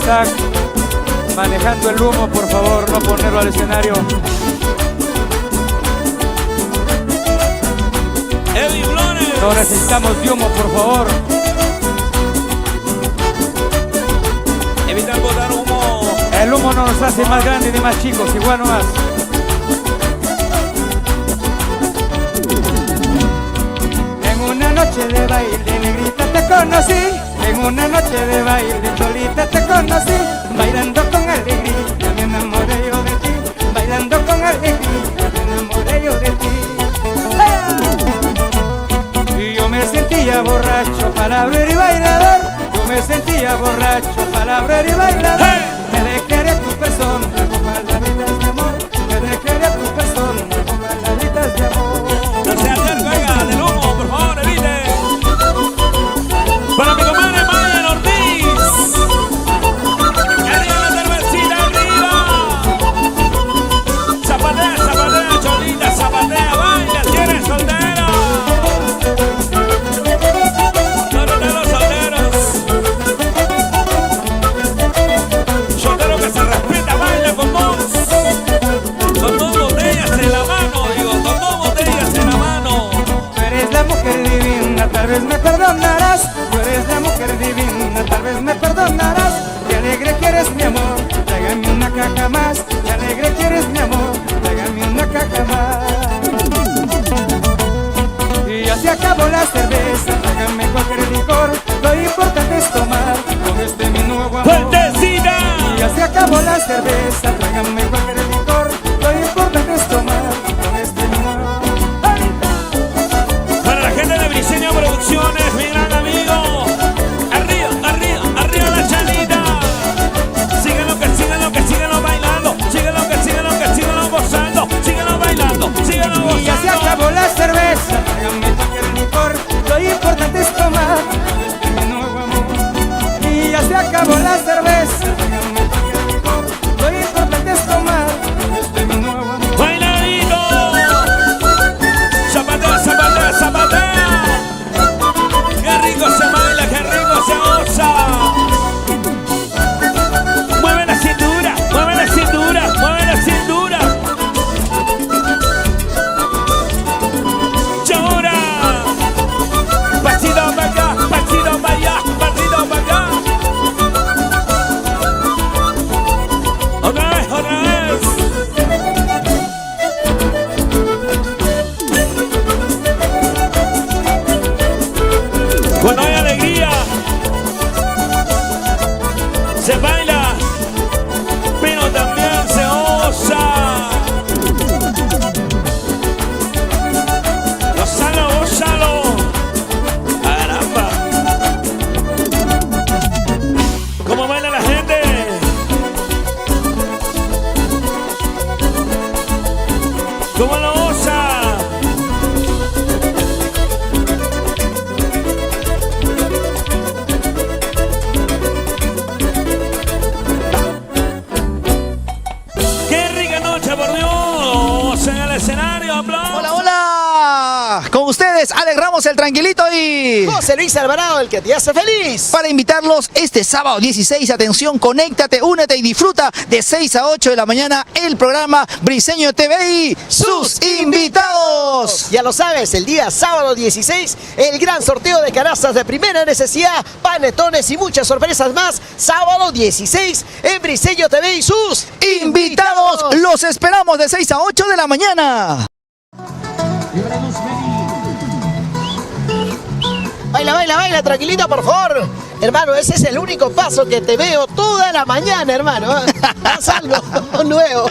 está manejando el humo, por favor, no ponerlo al escenario. No necesitamos de humo, por favor. Evitar botar humo. El humo no nos hace más grandes ni más chicos, igual nomás. En una noche de baile, negrita, te conocí. En una noche de baile, cholita, te conocí. Bailando con alegría, me enamoré yo de ti. Bailando con alegría, me enamoré yo de ti. Y yo me sentía borracho, palabrero y bailador. Yo me sentía borracho, palabrero y bailador. Me declaré tu persona, con palabritas de amor. Me declaré tu persona, con palabritas de amor. No se acerque, oiga, del humo, por favor, evite. Para mi comadre Mayan Ortiz. Arriba la cervecita, arriba. Zapatea, zapatea, cholita, zapatea, baila, si eres soltera. Solteros, solteros. Soltero que se respeta, baila con vos. Con dos botellas en la mano, digo, con dos botellas en la mano. Tú eres la mujer divina, tal vez me perdonarás. Tú eres la mujer divina, tal vez me perdonarás. Qué alegre que eres mi amor, tráigame una caja más. Qué alegre que eres mi amor, tráigame una caja más. Y ya se acabó la cerveza, tráigame cualquier licor. Lo importante es tomar con este mi nuevo amor. ¡Fuertecita! Y ya se acabó la cerveza, tráigame cualquier licor. Lo importante es tomar con este mi nuevo amor. Para la gente de Briseño Producciones, mi gran amigo. Arriba, arriba, arriba la chalita. Síguelo que síguelo bailando. Síguelo que síguelo gozando. Síguelo bailando, síguelo gozando. Y ya se acabó la cerveza, tráigame cualquier licor. Lo importante es tomar este mi nuevo amor. Y ya se acabó la cerveza, tráigame cualquier licor. Lo importante es tomar este mi nuevo amor. Bailadito. Zapatea, zapatea, zapatea. Qué rico se baila, qué rico se goza. Mueve la cintura, mueve la cintura, mueve la cintura. Llora. Pasito para acá, pasito para allá, pasito para acá. Otra vez, otra vez. Cuando hay alegría, se baila, pero también se osa. Gózalo, gózalo. Caramba. ¿Cómo baila la gente? ¿Cómo lo goza? ¡Qué rica noche, por Dios! En el escenario, aplausos. Hola, hola. Con ustedes, Alex Ramos, el tranquilito y José Luis Alvarado, el que te hace feliz. para invitarlos este sábado 16, atención, conéctate, únete y disfruta de 6 a 8 de la mañana el programa Briseño TV y sus invitados. Ya lo sabes, el día sábado 16, el gran sorteo de canastas de primera necesidad, panetones y muchas sorpresas más. Sábado 16 en Briseño TV y sus Invitados, los esperamos de 6 a 8 de la mañana. Baila, baila, baila, tranquilito, por favor. Hermano, ese es el único paso que te veo toda la mañana, hermano. Haz algo nuevo.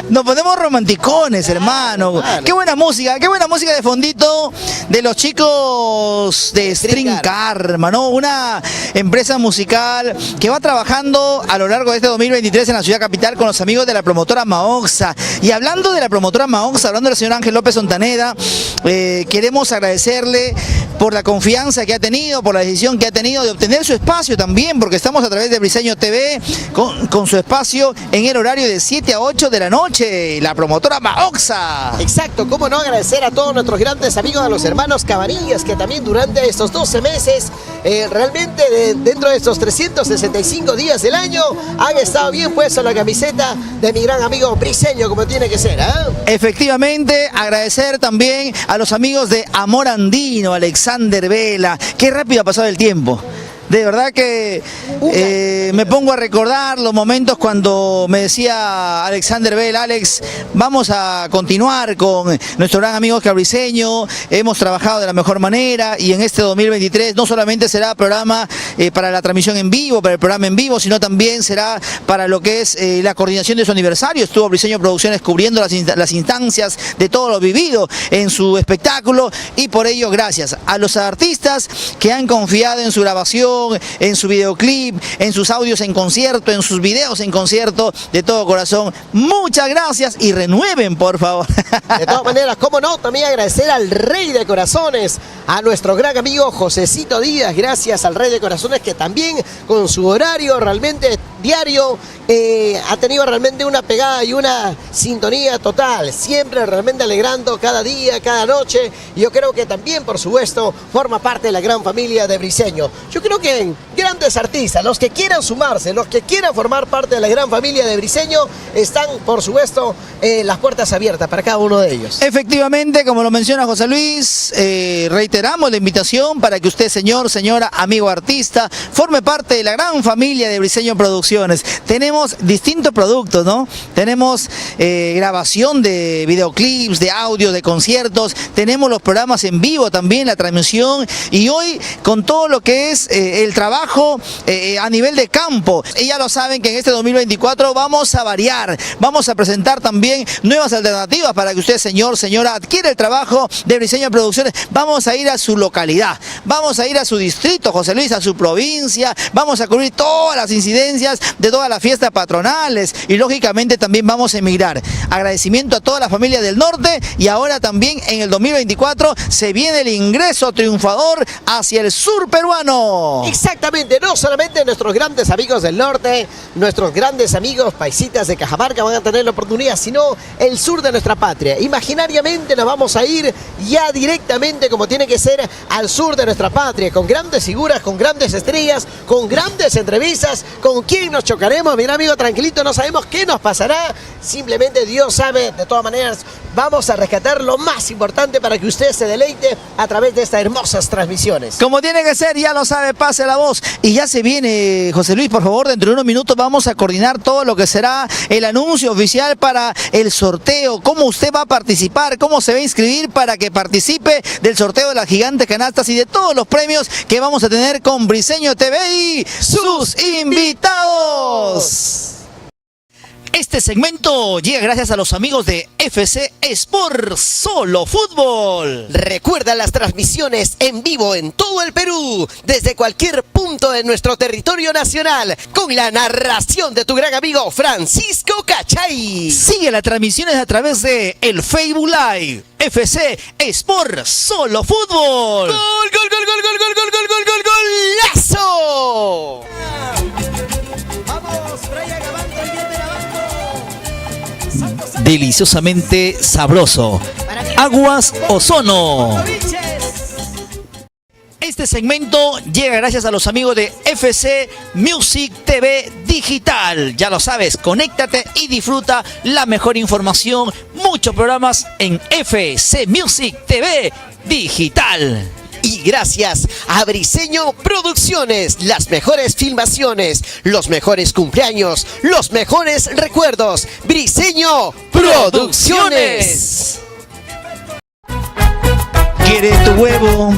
Nos ponemos romanticones, hermano. Qué buena música de fondito de los chicos de String Karma, ¿no? Una empresa musical que va trabajando a lo largo de este 2023 en la ciudad capital con los amigos de la promotora Maoxa. Y hablando de la promotora Maoxa, hablando del señor Ángel López Ontaneda, queremos agradecerle por la confianza que ha tenido, por la decisión que ha tenido de obtener su espacio también, porque estamos a través de Briseño TV con su espacio en el horario de 7 a 8 de la noche, la promotora Maoxa. Exacto, cómo no agradecer a todos nuestros grandes amigos, a los hermanos Cabanillas, que también durante estos 12 meses realmente dentro de estos 365 días del año han estado bien puestos la camiseta de mi gran amigo Briseño, como tiene que ser, ¿ah? Efectivamente, agradecer también a los amigos de Amor Andino, Alexander Vela. Qué rápido ha pasado el tiempo. De verdad que me pongo a recordar los momentos cuando me decía Alexander Bell: Alex, vamos a continuar con nuestro gran amigo Oscar Briseño, hemos trabajado de la mejor manera y en este 2023 no solamente será programa para la transmisión en vivo, para el programa en vivo, sino también será para lo que es la coordinación de su aniversario. Estuvo Briseño Producciones cubriendo las instancias de todo lo vivido en su espectáculo y por ello gracias a los artistas que han confiado en su grabación, en su videoclip, en sus audios en concierto, en sus videos en concierto, de todo corazón. Muchas gracias y renueven, por favor. De todas maneras, cómo no, también agradecer al Rey de Corazones, a nuestro gran amigo Josecito Díaz. Gracias al Rey de Corazones, que también con su horario realmente diario ha tenido realmente una pegada y una sintonía total, siempre realmente alegrando cada día, cada noche. Y yo creo que también, por supuesto, forma parte de la gran familia de Briseño. Yo creo que grandes artistas, los que quieran sumarse, los que quieran formar parte de la gran familia de Briseño, están, por supuesto, las puertas abiertas para cada uno de ellos. Efectivamente, como lo menciona José Luis, reiteramos la invitación para que usted, señor, señora, amigo artista, forme parte de la gran familia de Briseño Producciones. Tenemos distintos productos, ¿no? Tenemos grabación de videoclips, de audio, de conciertos, tenemos los programas en vivo también, la transmisión, y hoy con todo lo que es el trabajo a nivel de campo. Y ya lo saben que en este 2024 vamos a variar, vamos a presentar también nuevas alternativas para que usted, señor, señora, adquiera el trabajo de Briseño Producciones. Vamos a ir a su localidad, vamos a ir a su distrito, José Luis, a su provincia, vamos a cubrir todas las incidencias de todas las fiestas patronales y lógicamente también vamos a emigrar. Agradecimiento a toda la familia del norte y ahora también en el 2024 se viene el ingreso triunfador hacia el sur peruano. Exactamente, no solamente nuestros grandes amigos del norte, nuestros grandes amigos paisitas de Cajamarca van a tener la oportunidad, sino el sur de nuestra patria. Imaginariamente nos vamos a ir ya directamente, como tiene que ser, al sur de nuestra patria, con grandes figuras, con grandes estrellas, con grandes entrevistas. ¿Con quién nos chocaremos? Mira, amigo, tranquilito, no sabemos qué nos pasará, simplemente Dios sabe. De todas maneras, vamos a rescatar lo más importante para que usted se deleite a través de estas hermosas transmisiones. Como tiene que ser, ya lo sabe, pase la voz. Y ya se viene, José Luis, por favor, dentro de unos minutos vamos a coordinar todo lo que será el anuncio oficial para el sorteo, cómo usted va a participar, cómo se va a inscribir para que participe del sorteo de las gigantes canastas y de todos los premios que vamos a tener con Briseño TV y sus invitados. Este segmento llega gracias a los amigos de FC Sport Solo Fútbol. Recuerda las transmisiones en vivo en todo el Perú, desde cualquier punto de nuestro territorio nacional, con la narración de tu gran amigo Francisco Cachay. Sigue las transmisiones a través de el Facebook Live, FC Sport Solo Fútbol. ¡Gol, gol, gol, gol, gol, gol, gol, gol, gol, gol, golazo! Vamos, Brian Abanto, el bien de la deliciosamente sabroso. Aguas Ozono. Este segmento llega gracias a los amigos de FC Music TV Digital. Ya lo sabes, conéctate y disfruta la mejor información, muchos programas en FC Music TV Digital. Y gracias a Briseño Producciones, las mejores filmaciones, los mejores cumpleaños, los mejores recuerdos. Briseño Producciones. ¿Quieres tu huevo?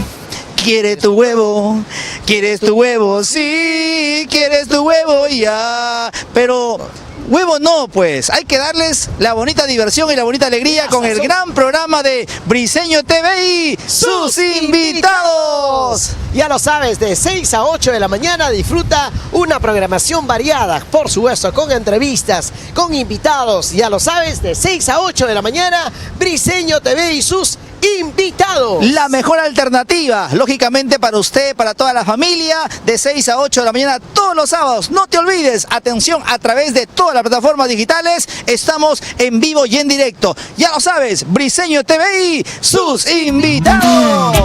¿Quieres tu huevo? ¿Quieres tu huevo? Sí, quieres tu huevo ya. Pero huevo no, pues hay que darles la bonita diversión y la bonita alegría con el gran programa de Briseño TV y sus invitados. Ya lo sabes, de 6 a 8 de la mañana disfruta una programación variada, por supuesto, con entrevistas, con invitados. Ya lo sabes, de 6 a 8 de la mañana, Briseño TV y sus invitados. La mejor alternativa, lógicamente para usted, para toda la familia, de 6 a 8 de la mañana todos los sábados. No te olvides, atención, a través de todas las plataformas digitales, estamos en vivo y en directo. Ya lo sabes, Briseño TV y sus invitados.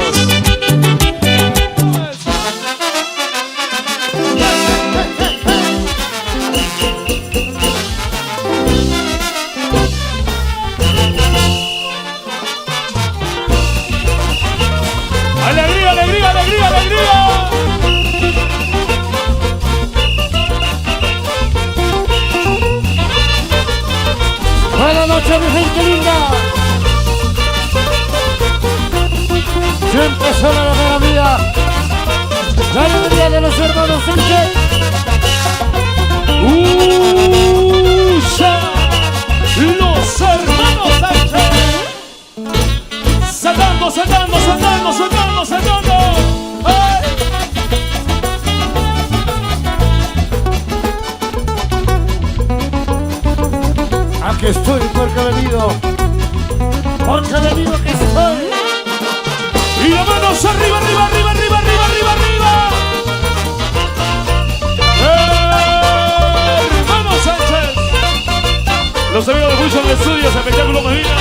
Buenas noches, mi gente linda. Siempre son la mera vida. La alegría de los hermanos Sánchez. Los hermanos Sánchez. Saltando, saltando, saltando, saltando, saltando. ¡Ay! Aquí estoy porque he venido. Porque he venido que estoy. Y las manos arriba, arriba, arriba, arriba, arriba, arriba, arriba. Hermano Sánchez. Los amigos de Fusion de Estudios, Espectáculo Medina.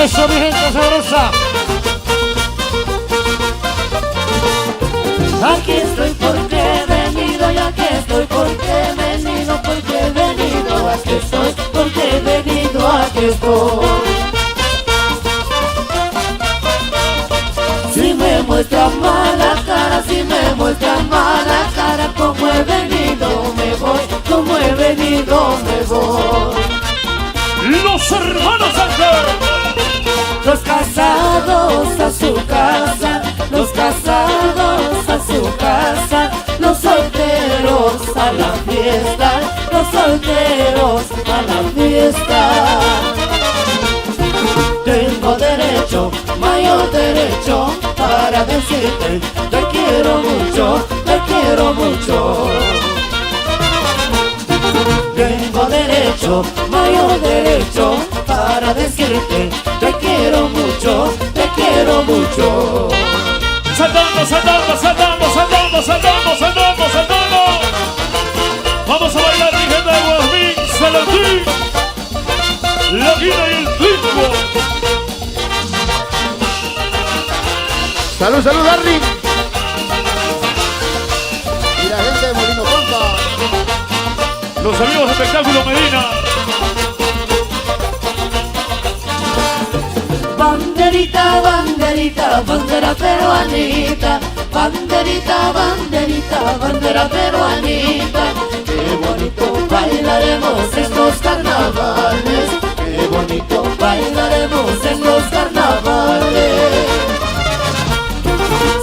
Eso, mi gente sabrosa. Aquí estoy porque he venido, y aquí estoy porque he venido, porque he venido, aquí estoy porque he venido, aquí estoy. Si me muestran mala cara, si me muestran mala cara, como he venido me voy, como he venido me voy. Los hermanos Sánchez. Los casados a su casa, los casados a su casa, los solteros a la fiesta, los solteros a la fiesta. Tengo derecho, mayor derecho, para decirte te quiero mucho, te quiero mucho. Tengo derecho, mayor derecho, para decirte te quiero mucho, te quiero mucho. Saltando, saltando, saltando, saltando, saltando, saltando, saltando. Vamos a bailar, mi gente de Guadalmín, Salantín, la guina y el ritmo. Salud, salud, Darling. Y la gente de Molino Pompa. Los amigos de Espectáculo Medina. Banderita, banderita, bandera peruanita, banderita, banderita, bandera peruanita. Qué bonito bailaremos en los carnavales, qué bonito bailaremos en los carnavales.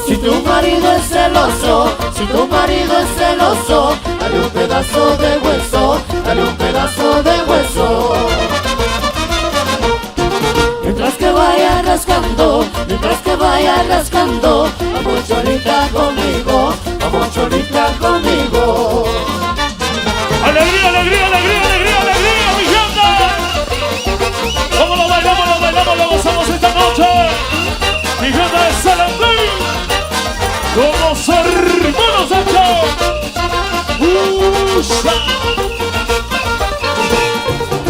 Si tu marido es celoso, si tu marido es celoso, dale un pedazo de hueso, dale un pedazo de hueso. Mientras que vaya rascando, mientras que vaya rascando, vamos Cholita conmigo, vamos Cholita conmigo. ¡Alegría, alegría, alegría, alegría, alegría, mi gente! ¿Cómo lo bailamos, lo gozamos esta noche? Mi gente de Salantín, como los hermanos Sánchez.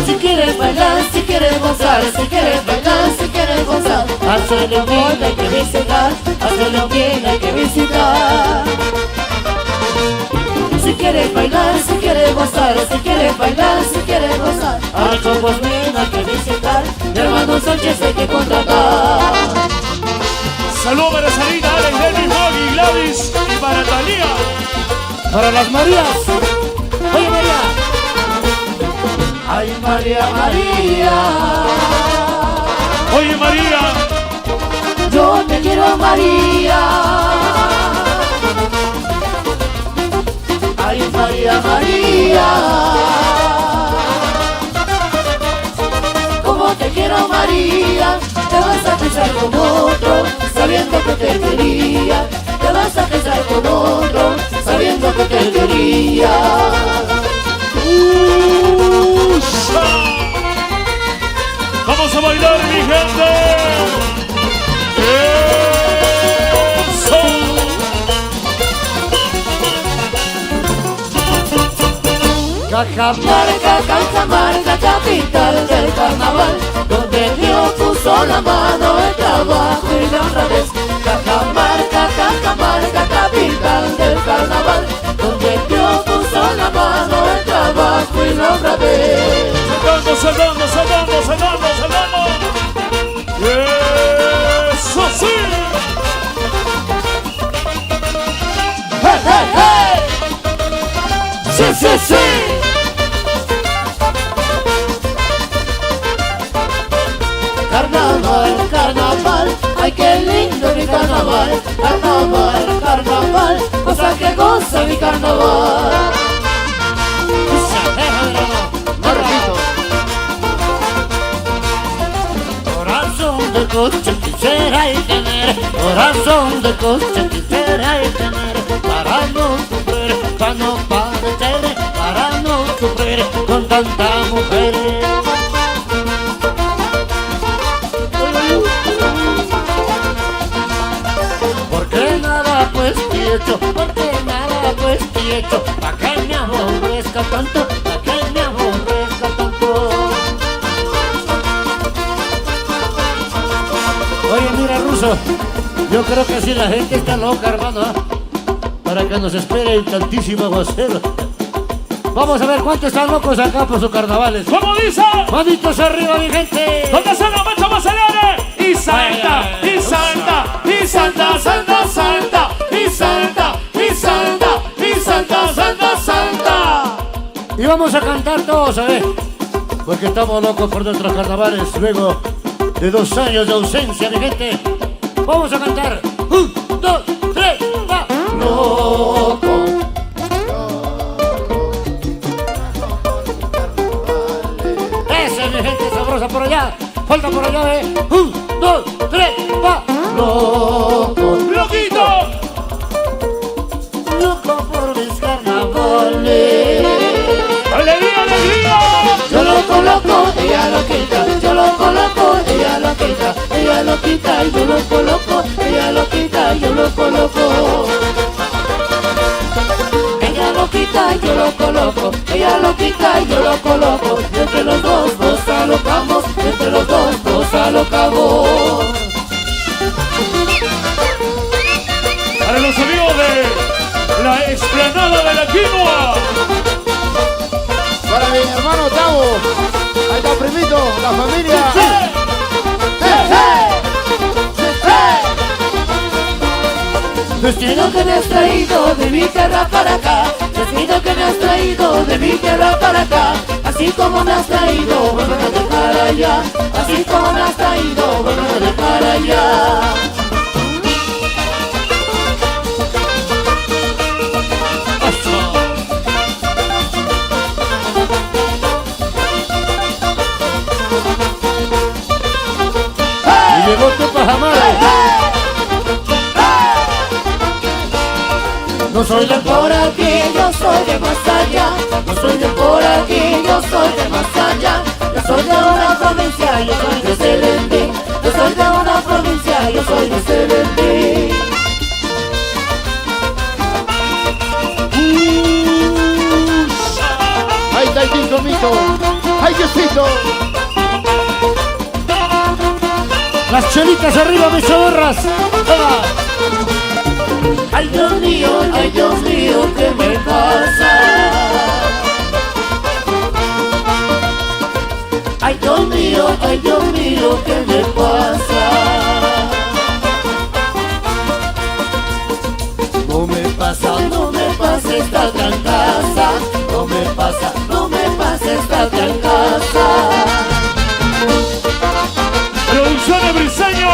Si quieres bailar, si quieres gozar, si quieres bailar, si quieres gozar, hazlo bien, hay que visitar, hazlo bien, hay que visitar. Si quieres bailar, si quieres gozar, si quieres bailar, si quieres gozar, hazlo pues bien, hay que visitar, mi hermano Sánchez hay que contratar. Saludos para Sarita, Alex, Denny, Moggy, Gladys y para Talía. Para las Marías. Oye María. Ay María, María. Oye María. Yo te quiero María. Ay María, María. Como te quiero María, te vas a besar con otro, sabiendo que te quería. Te vas a besar con otro, sabiendo que te quería. Vamos a bailar, mi gente. ¡Eso! Cajamarca, Cajamarca, capital del carnaval, donde Dios puso la mano, el trabajo y la honradez. Cajamarca, Cajamarca, capital del carnaval, donde Dios puso la mano, el trabajo y la honradez. Saltando, saltando, saltando, saltando, saltando. ¡Eso sí! sí, sí, sí. Carnaval, carnaval, ay qué lindo mi carnaval. Carnaval, carnaval, cosa que goza mi carnaval. Corazón de coche quisiera tener, corazón de coche quisiera tener, para no sufrir, para no padecer, para no sufrir con tanta mujer. Porque nada pues hecho, porque nada pues hecho, pa' que me aborrezca tanto, pa' que me aborrezca tanto. Oye, mira, Ruso, yo creo que si la gente está loca, hermano, para que nos espere el tantísimo aguacero. Vamos a ver cuántos están locos acá por sus carnavales. ¿Cómo dice? Manitos arriba, mi gente. ¿Dónde está la mancha más alegre? Y salta, y salta, y salta, salta, salta, y salta, y salta, y salta, salta, salta. Y vamos a cantar todos, a ver, porque estamos locos por nuestros carnavales luego de 2 años de ausencia, mi gente. Vamos a cantar. 1, 2, 3, va. Loco. Esa es mi gente sabrosa por allá. Falta por allá, 1, 2, 3, va. Loco. ¡Loquito! Loco por mis carnavales. ¡Alegría, alegría! Yo lo coloco, ella lo quita. Yo lo coloco, ella lo quita. Ella lo quita y yo lo coloco. Ella lo quita y yo lo coloco. Ella lo quita y yo lo coloco. Ella lo quita y yo lo coloco. Entre los dos nos alocamos. Entre los dos nos alocamos. Para los amigos de la explanada de la quinoa. Para mi hermano Tavo, ahí está primito, la familia. Destino que me has traído de mi tierra para acá. Destino que me has traído de mi tierra para acá. Así como me has traído, vuelve a dejar allá. Así como me has traído, vuelve a dejar allá. Y llegó tu pajamare. No soy de por aquí, yo soy de más allá. No soy de por aquí, yo soy de más allá. Yo soy de una provincia, yo soy de Selendín. Yo soy de una provincia, yo soy de Selendín. Ahí está el tinto mito. ¡Ay, Diosito! Las chelitas arriba, mis chorras. Ay Dios mío, ¿qué me pasa? Ay Dios mío, ¿qué me pasa? No me pasa esta gran casa. No me pasa esta gran casa. Producciones Briseño.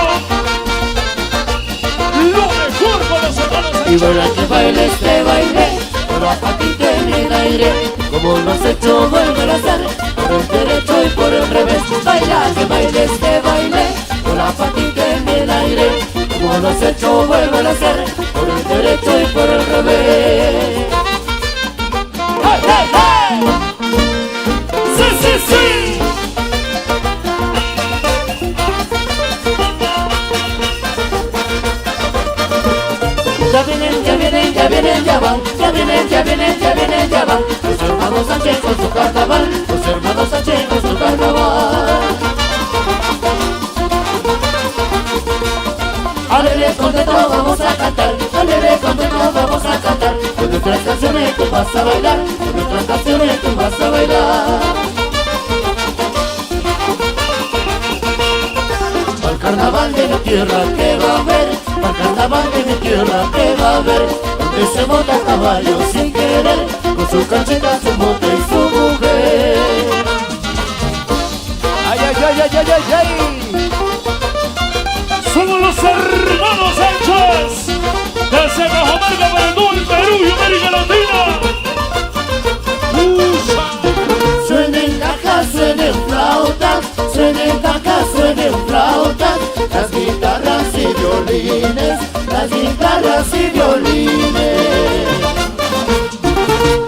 Lo mejor con los hermanos. Y baila que baile este baile, con la patita en el aire. Como lo has hecho, vuelve a hacer, por el derecho y por el revés. Baila que baile este baile, con la patita en el aire. Como lo has hecho, vuelve a hacer, por el derecho y por el revés. ¡Hey, hey, hey! ¡Sí, sí, sí! Ya vienen, ya vienen, ya vienen, ya van. Ya vienen, ya vienen, ya vienen, ya van. Los hermanos Sánchez con su carnaval. Los hermanos Sánchez con su carnaval. Alegre, contento, vamos a cantar. Alegre, contento, vamos a cantar. Con nuestras canciones tú vas a bailar. Con nuestras canciones tú vas a bailar. Al carnaval de mi tierra que va a haber. Al carnaval de mi tierra que va a haber. Donde se monta caballo sin querer. con su canchita, su moto y su mujer. ¡Ay, ay, ay, ay, ay, ay, ay! Somos los hermanos Sánchez, desde Cajamarca para todo el Perú y América Latina. Suenen cajas, suenen flautas, suenen cajas, suenen flautas, las guitarras y violines, las guitarras y violines.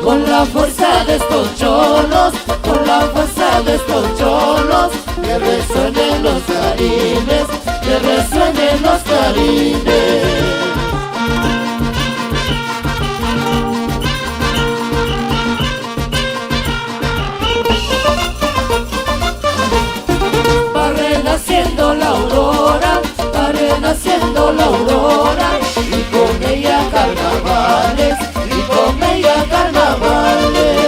Con la fuerza de estos cholos, con la fuerza de estos cholos, que resuenen los clarines, que resuenen los clarines. Va renaciendo la aurora, va renaciendo la aurora, y con ella carnavales, y con ella carnavales.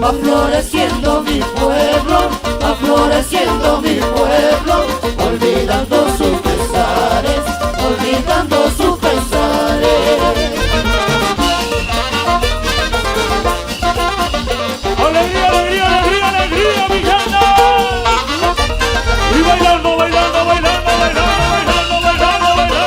Va floreciendo mi pueblo, va floreciendo mi pueblo, olvidando sus pesares, olvidando sus pesares. ¡Alegría, alegría, alegría, alegría, mi gente! Y bailando, bailando, bailando, bailando, bailando, bailando, bailando.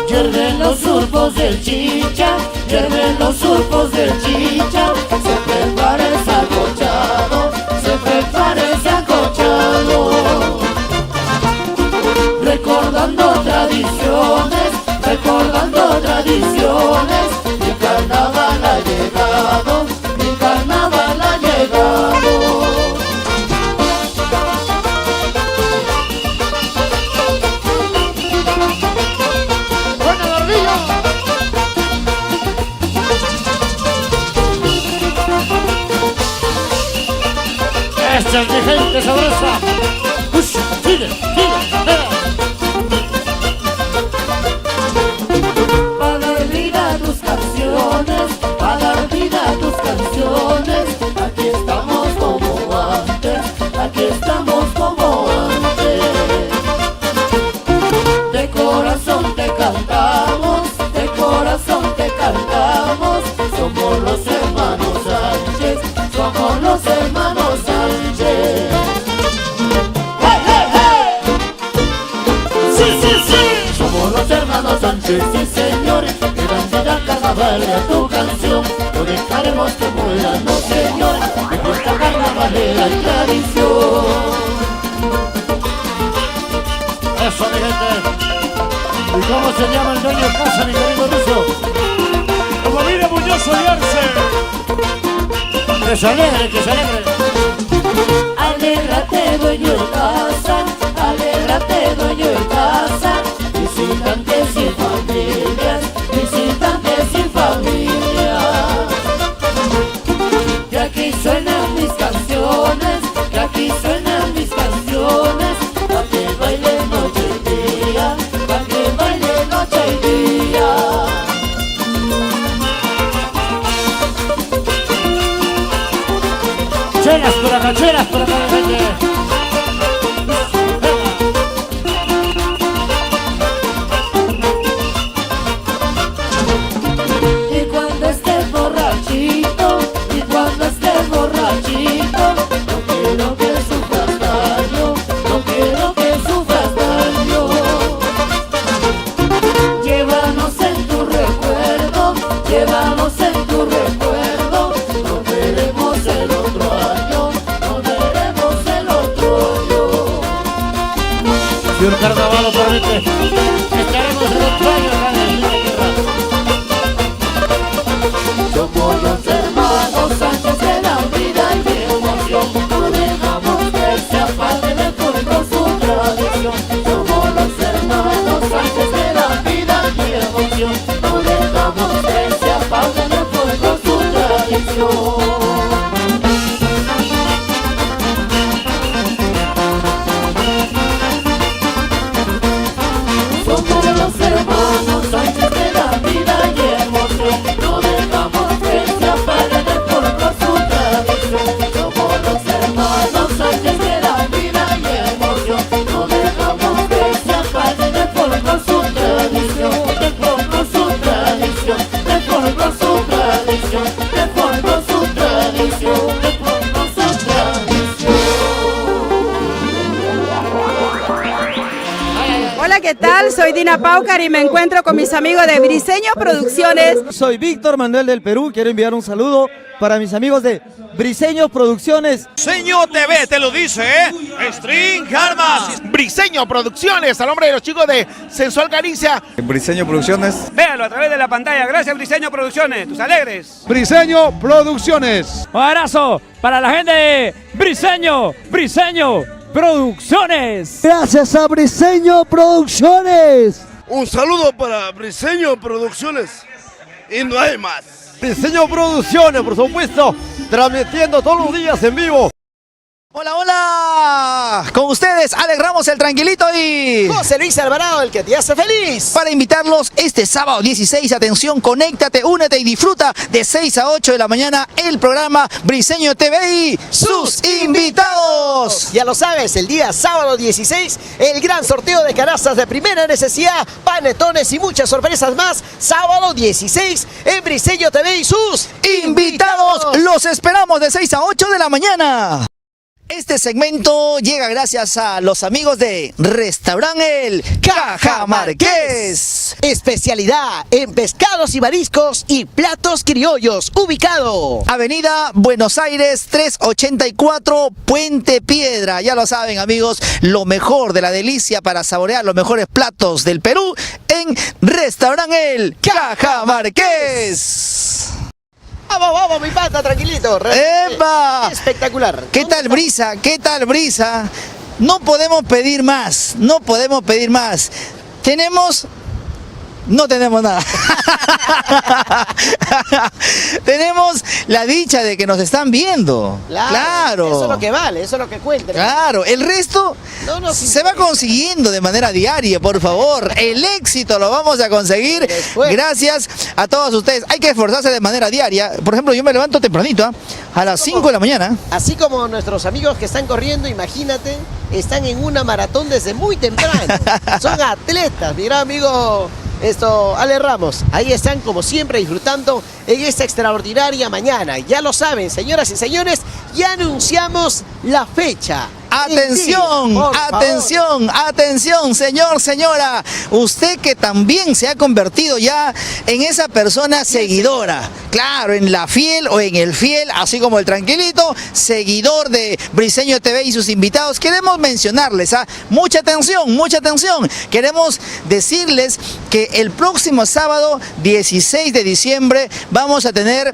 Hierven los surcos del chicha, hierven los surcos del chicha, se prepara el sancochado, se prepara el sancochado. Recordando tradiciones, recordando tradiciones, mi carnaval ha llegado, mi carnaval ha llegado. Esta es mi gente sabrosa. Ush, sigue, sigue, Va a dar vida a tus canciones, va a dar vida a tus canciones. Aquí estamos como antes, aquí estamos como antes. De corazón te cantamos, de corazón te cantamos. Somos los hermanos Sánchez, somos los hermanos Sánchez. ¡Hey, hey, hey! sí, sí, sí. Somos los hermanos Sánchez, sí señores, que dan vida al carnaval y a tu canción. No dejaremos que muera, no señor, en esta carnavalera y tradición. Eso, mi gente. ¿Y cómo se llama el dueño de casa, mi querido Ruso? Como mira Muñoz Solarse. Que se alegre, que se alegre. Alégrate, dueño de casa, alégrate, dueño de casa. Visitantes sin familias, visitantes sin familia. Que aquí suenan mis canciones, que aquí suenan mis canciones. Pa' que baile noche y día, pa' que baile noche y día. Chelas por acá, gente. Y cuando estés borrachito, y cuando estés borrachito, no quiero que sufras daño, no quiero que sufras daño. Llévanos en tu recuerdo, llévanos en tu recuerdo. No veremos el otro año, no veremos el otro año. Si el carnaval lo permite, estaremos el otro año acá en la tierra. Somos los hermanos Sánchez de la vida y de emoción. No dejamos que se apague del pueblo su tradición. Somos los hermanos Sánchez de la vida y de emoción. No dejamos que se apague del pueblo su tradición. Somos los hermanos ¿qué tal? Soy Dina Paucar y me encuentro con mis amigos de Briseño Producciones. Soy Víctor Manuel del Perú, quiero enviar un saludo para mis amigos de Briseño Producciones. Briseño TV te lo dice, String Armas. Briseño Producciones, al nombre de los chicos de Sensual Caricia. Briseño Producciones. Véalo a través de la pantalla. Gracias, Briseño Producciones. Tus alegres. Briseño Producciones. Un abrazo para la gente de Briseño Producciones. Gracias a Briseño Producciones. Un saludo para Briseño Producciones. Y no hay más. Briseño Producciones, por supuesto, transmitiendo todos los días en vivo. Hola, hola, con ustedes Alex Ramos el Tranquilito y José Luis Alvarado, el que te hace feliz. Para invitarlos este sábado 16, atención, conéctate, únete y disfruta de 6 a 8 de la mañana el programa Briseño TV y sus invitados. Ya lo sabes, el día sábado 16, el gran sorteo de canastas de primera necesidad, panetones y muchas sorpresas más. Sábado 16 en Briseño TV y sus invitados. Los esperamos de 6 a 8 de la mañana. Este segmento llega gracias a los amigos de Restaurante El Cajamarqués. Especialidad en pescados y mariscos y platos criollos. Ubicado Avenida Buenos Aires 384, Puente Piedra. Ya lo saben, amigos, lo mejor de la delicia para saborear los mejores platos del Perú en Restaurante El Cajamarqués. Vamos, mi pata, tranquilito. ¡Epa! Espectacular. ¿Qué tal, Brisa? ¿Qué tal, Brisa? No podemos pedir más, no podemos pedir más. No tenemos nada. Tenemos la dicha de que nos están viendo. Claro. Eso es lo que vale, eso es lo que cuenta. Claro, el resto se va consiguiendo de manera diaria, por favor. El éxito lo vamos a conseguir gracias a todos ustedes. Hay que esforzarse de manera diaria. Por ejemplo, yo me levanto tempranito, a las 5 de la mañana. Así como nuestros amigos que están corriendo, imagínate, están en una maratón desde muy temprano. Son atletas, mi gran amigo Ale Ramos. Ahí están como siempre disfrutando en esta extraordinaria mañana. Ya lo saben, señoras y señores, ya anunciamos la fecha. Atención, atención, señor, señora. Usted que también se ha convertido ya en esa persona seguidora. Claro, en la fiel o en el fiel, así como el Tranquilito, seguidor de Briseño TV y sus invitados. Queremos mencionarles, mucha atención. Queremos decirles que el próximo sábado 16 de diciembre vamos a tener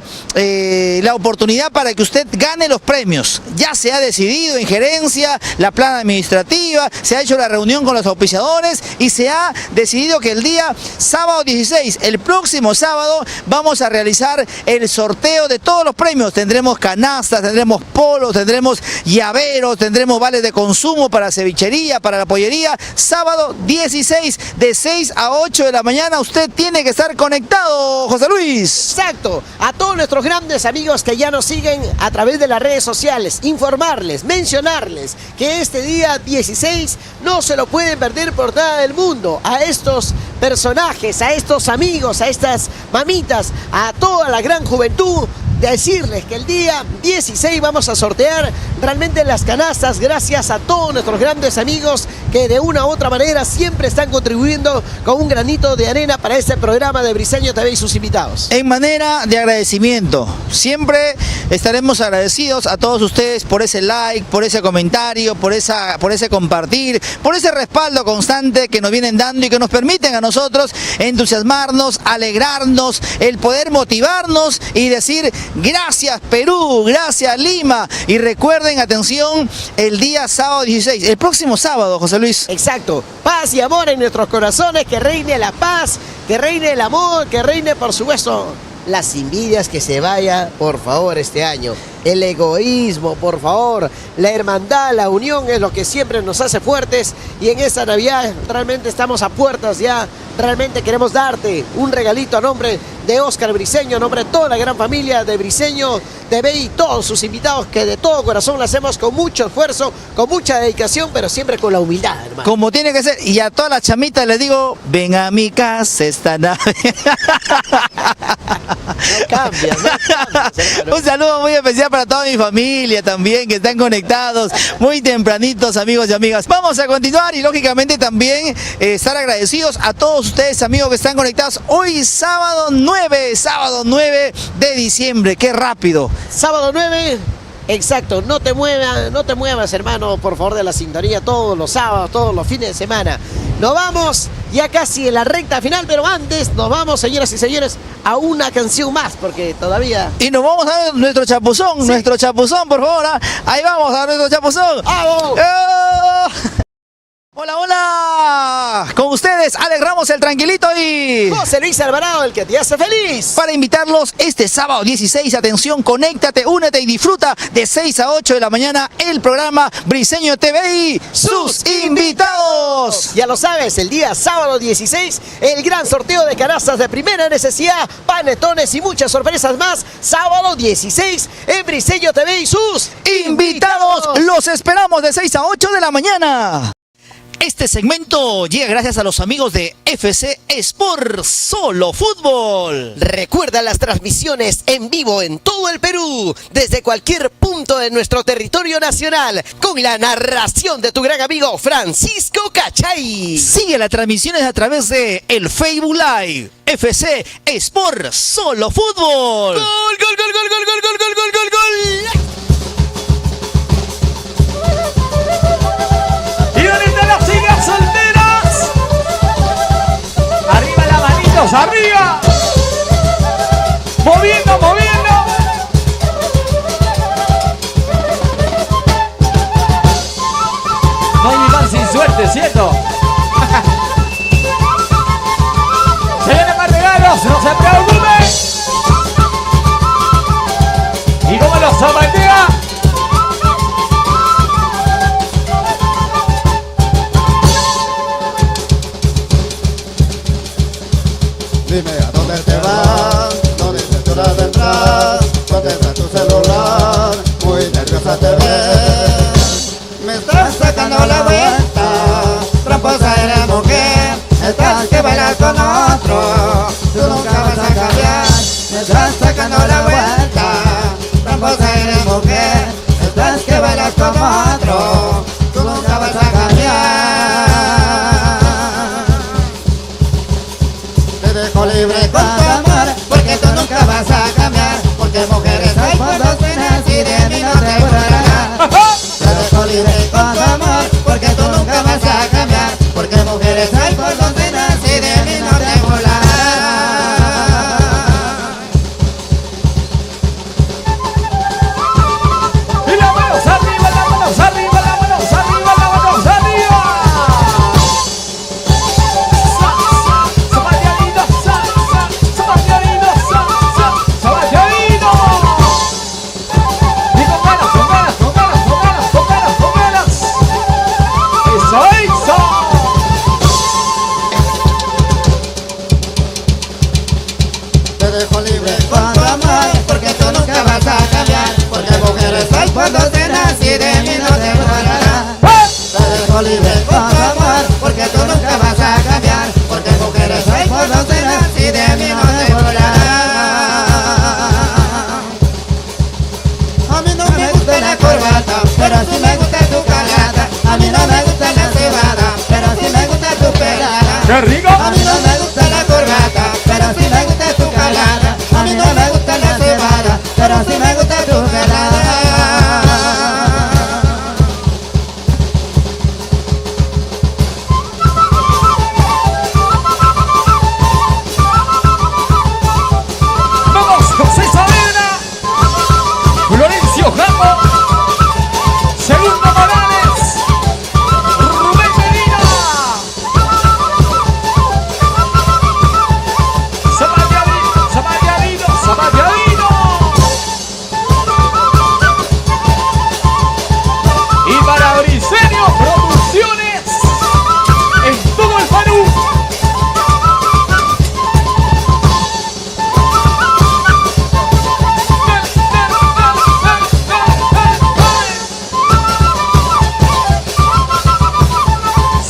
la oportunidad para que usted gane los premios. Ya se ha decidido en gerencia, la plana administrativa, se ha hecho la reunión con los auspiciadores y se ha decidido que el día sábado 16, el próximo sábado, vamos a realizar el sorteo de todos los premios. Tendremos canastas, tendremos polos, tendremos llaveros, tendremos vales de consumo para cevichería, para la pollería. Sábado 16 de 6 a 8 de la mañana, usted tiene que estar conectado, José Luis. Exacto, a todos nuestros grandes amigos que ya nos siguen a través de las redes sociales, informarles, mencionarles que este día 16 no se lo pueden perder por nada del mundo. A estos personajes, a estos amigos, a estas mamitas, a toda la gran juventud, decirles que el día 16 vamos a sortear realmente las canastas gracias a todos nuestros grandes amigos que de una u otra manera siempre están contribuyendo con un granito de arena para este programa de Briseño TV y sus invitados. En manera de agradecimiento, siempre estaremos agradecidos a todos ustedes por ese like, por ese comentario, por ese compartir, por ese respaldo constante que nos vienen dando y que nos permiten a nosotros entusiasmarnos, alegrarnos, el poder motivarnos y decir gracias Perú, gracias Lima. Y recuerden, atención, el día sábado 16, el próximo sábado, José Luis. Exacto, paz y amor en nuestros corazones, que reine la paz, que reine el amor, que reine por supuesto las envidias, que se vaya por favor este año. El egoísmo, por favor, la hermandad, la unión es lo que siempre nos hace fuertes y en esta Navidad realmente estamos a puertas ya realmente queremos darte un regalito a nombre de Oscar Briseño, a nombre de toda la gran familia de Briseño TV y todos sus invitados, que de todo corazón lo hacemos con mucho esfuerzo, con mucha dedicación, pero siempre con la humildad, hermano. Como tiene que ser. Y a todas las chamitas les digo, ven a mi casa esta Navidad. No cambia, hermano. Un saludo muy especial para toda mi familia también, que están conectados muy tempranitos, amigos y amigas. Vamos a continuar y lógicamente también estar agradecidos a todos ustedes, amigos, que están conectados. Hoy sábado 9 de diciembre, qué rápido. Sábado 9, exacto, no te muevas, hermano, por favor, de la sintonía todos los sábados, todos los fines de semana. Nos vamos ya casi en la recta final, pero antes nos vamos, señoras y señores, a una canción más, porque todavía... Y nos vamos a ver nuestro chapuzón, por favor. Ahí vamos a nuestro chapuzón. ¡Vamos! Hola, hola, con ustedes Alex Ramos el Tranquilito y José Luis Alvarado, el que te hace feliz. Para invitarlos este sábado 16, atención, conéctate, únete y disfruta de 6 a 8 de la mañana el programa Briseño TV y sus invitados. Ya lo sabes, el día sábado 16, el gran sorteo de canastas de primera necesidad, panetones y muchas sorpresas más. Sábado 16 en Briseño TV y sus invitados. Los esperamos de 6 a 8 de la mañana. Este segmento llega gracias a los amigos de FC Sport Solo Fútbol. Recuerda las transmisiones en vivo en todo el Perú, desde cualquier punto de nuestro territorio nacional, con la narración de tu gran amigo Francisco Cachay. Sigue las transmisiones a través de el Facebook Live. FC Sport Solo Fútbol. ¡Gol, gol, gol, gol, gol, gol, gol, gol, gol, gol, gol! Solteras, arriba las manitos, arriba, moviendo, moviendo. No hay Iván sin suerte, ¿cierto? Se vienen más regalos, no se preocupen. Y como los zapatea. Dime a dónde te vas, no dices tu hora de entrar, contesta tu celular, muy nerviosa te ves. Me estás sacando la vuelta, tramposa eres mujer, estás que bailas con otro, tú nunca vas a cambiar. Me estás sacando la vuelta, tramposa eres mujer, estás que bailas con otro, tú nunca vas a cambiar. Dejo libre con tu amor, porque tú nunca vas a cambiar, porque mujeres hay por docenas y de mí no te burlarás. Te dejo libre con tu amor, porque tú nunca vas a cambiar, porque mujeres hay por docenas y de mí no te burlarás. Y las manos arriba, las manos arriba, las manos arriba, las manos arriba.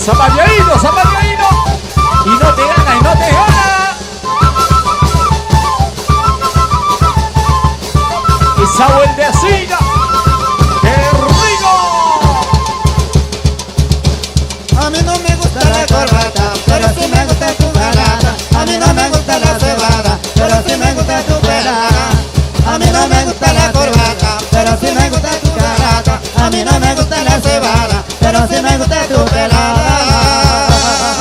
Zapalladito, zapalladito. Y no te gana, y no te gana. Esa vueltecita. ¡Qué rico! A mí no me gusta la corbata, pero sí me gusta tu balada. A mí no me gusta la cebada, pero sí me gusta tu pelada. A mí no me gusta la corbata, pero sí me gusta tu balada. A mí no me gusta la cebada, pero sí me gusta tu pelada.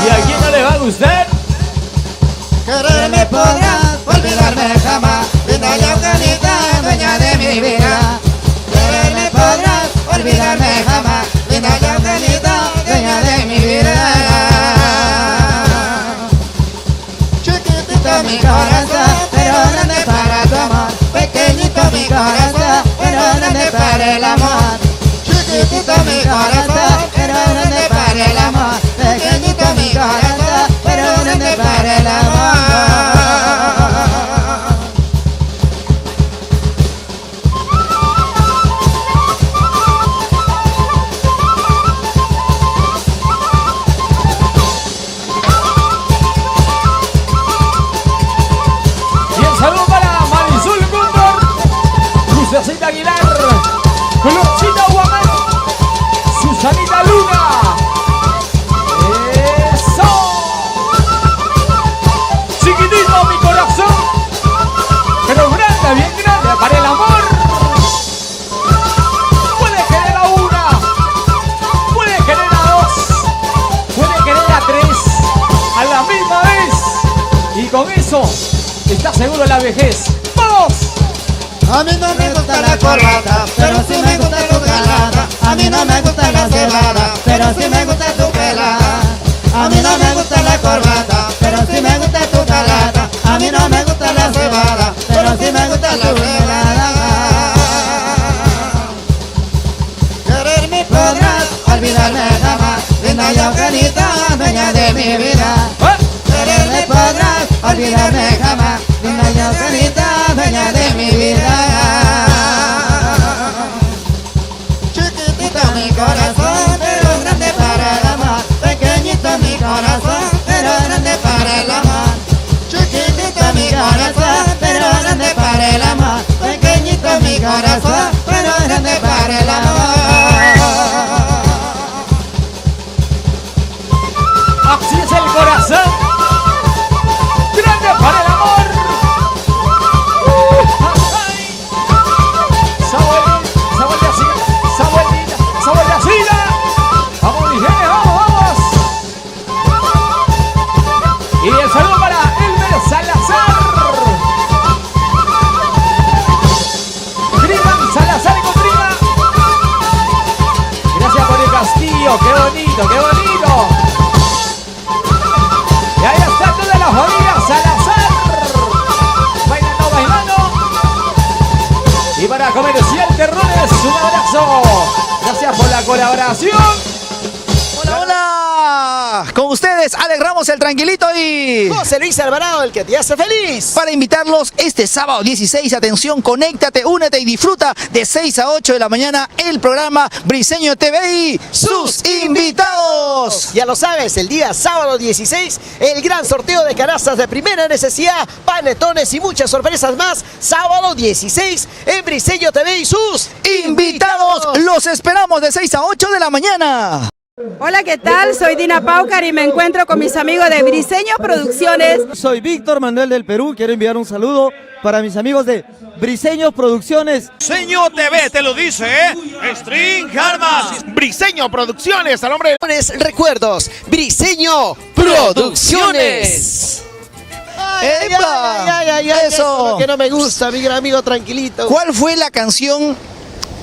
¿Y a quién no le va a gustar? Quererme podrás, olvidarme jamás. Linda y Eugenita, dueña de mi vida. Quererme podrás, olvidarme jamás. Linda y Eugenita, dueña de mi vida. Chiquitito mi corazón, pero grande para tu amor. Pequeñito mi corazón, pero grande para el amor. Chiquitito mi corazón, pero grande para el amor. Pequeñito mi corazón, pero grande para el amor. Saludos para Marisol Condor, Lucecita Aguilar, Florcita Guamán, Susanita Luna. ¡Eso! Chiquitito mi corazón, pero grande, bien grande para el amor. Puede querer a una, puede querer a dos, puede querer a tres, a la misma vez. Y con eso ¿estás seguro de la vejez? ¡Vamos! A mí no me gusta la corbata, pero sí me gusta tu calada. A mí no me gusta la cebada, pero sí me gusta tu pelada. A mí no me gusta la corbata, pero sí me gusta tu calada. A mí no me gusta la cebada, pero sí me gusta tu pelada. Quererme podrás, olvidarme jamás. Linda y Eugenita, dueña de mi vida. Quererme podrás, olvidarme jamás. Linda y Eugenita, dueña de mi vida. Chiquitito mi corazón, pero grande para el amor. Pequeñito mi corazón, pero grande para el amor. Chiquitito mi corazón, pero grande para el amor. Pequeñito mi corazón, pero grande para el amor. Así es el corazón. Grande para el amor. Esa vueltecita. Vamos, Ligene, vamos. Y el saludo para Elmer Salazar. Griman Salazar con prima. Gracias por el castillo. Qué bonito, qué bonito. Y ahí está toda la familia Salazar. Bailando, bailando. Y para Comercial Terrones, un abrazo. Gracias por la colaboración. Hola, hola. Con ustedes, alegramos el tranquilito y José Luis Alvarado, el que te hace feliz. Para invitarlos este sábado 16, atención, conéctate, únete y disfruta de 6 a 8 de la mañana el programa Briseño TV y sus invitados. Ya lo sabes, el día sábado 16, el gran sorteo de canastas de primera necesidad, panetones y muchas sorpresas más. Sábado 16 en Briseño TV y sus invitados. Los esperamos de 6 a 8 de la mañana. Hola, ¿qué tal? Soy Dina Paucar y me encuentro con mis amigos de Briseño Producciones. Soy Víctor Manuel del Perú, quiero enviar un saludo para mis amigos de Briseño Producciones. Briseño TV, te lo dice, String Armas. Briseño Producciones, al hombre. Recuerdos, Briseño Producciones. Eso que no me gusta, mi gran amigo Tranquilito. ¿Cuál fue la canción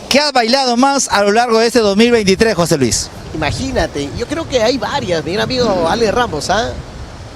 que has bailado más a lo largo de este 2023, José Luis? Imagínate, yo creo que hay varias, mi gran amigo Ale Ramos, ¿ah?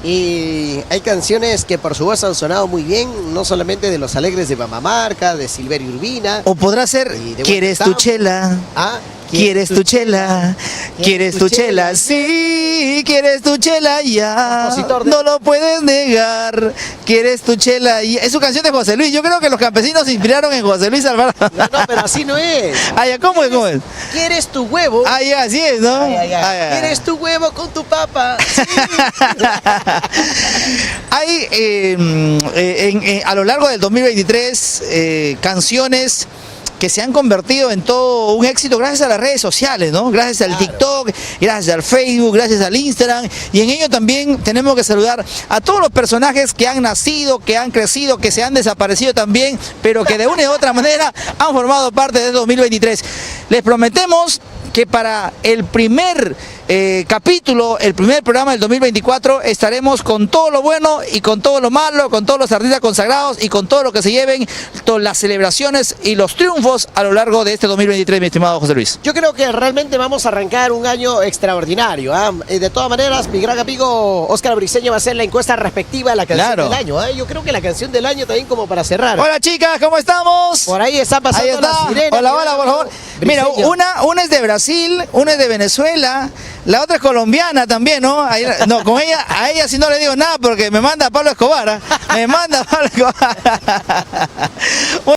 Y hay canciones que por su voz han sonado muy bien, no solamente de Los Alegres de Mamamarca, de Silverio Urbina. O podrá ser ¿Quieres tu chela? ¿Ah? ¿Quieres tu chela? ¿Quieres tu chela? Sí, ¿quieres tu chela? Ya, no lo puedes negar. ¿Quieres tu chela? Ya. Es su canción de José Luis. Yo creo que los campesinos se inspiraron en José Luis Alvarado. No, pero así no es. Ah, ya, ¿cómo es? ¿Cómo es? ¿Quieres tu huevo? Ah, ya, así es, ¿no? Ah, ya. Ah, ya. ¿Quieres tu huevo con tu papa? Sí. Hay a lo largo del 2023 canciones que se han convertido en todo un éxito gracias a las redes sociales, ¿no? Gracias al TikTok, gracias al Facebook, gracias al Instagram. Y en ello también tenemos que saludar a todos los personajes que han nacido, que han crecido, que se han desaparecido también, pero que de una u otra manera han formado parte de 2023. Les prometemos que para el primer capítulo, el primer programa del 2024, estaremos con todo lo bueno y con todo lo malo, con todos los artistas consagrados y con todo lo que se lleven, todas las celebraciones y los triunfos a lo largo de este 2023, mi estimado José Luis. Yo creo que realmente vamos a arrancar un año extraordinario. De todas maneras, mi gran amigo Oscar Briseño va a hacer la encuesta respectiva a la canción del año. Yo creo que la canción del año también como para cerrar. Hola chicas, ¿cómo estamos? Por ahí están pasando ahí está. las sirenas. Hola, hola, por favor. Mira, una es de Brasil, una es de Venezuela, la otra es colombiana también, ¿no? Ahí, no, con ella, a ella sí no le digo nada porque me manda a Pablo Escobar, ¿eh? Me manda a Pablo Escobar.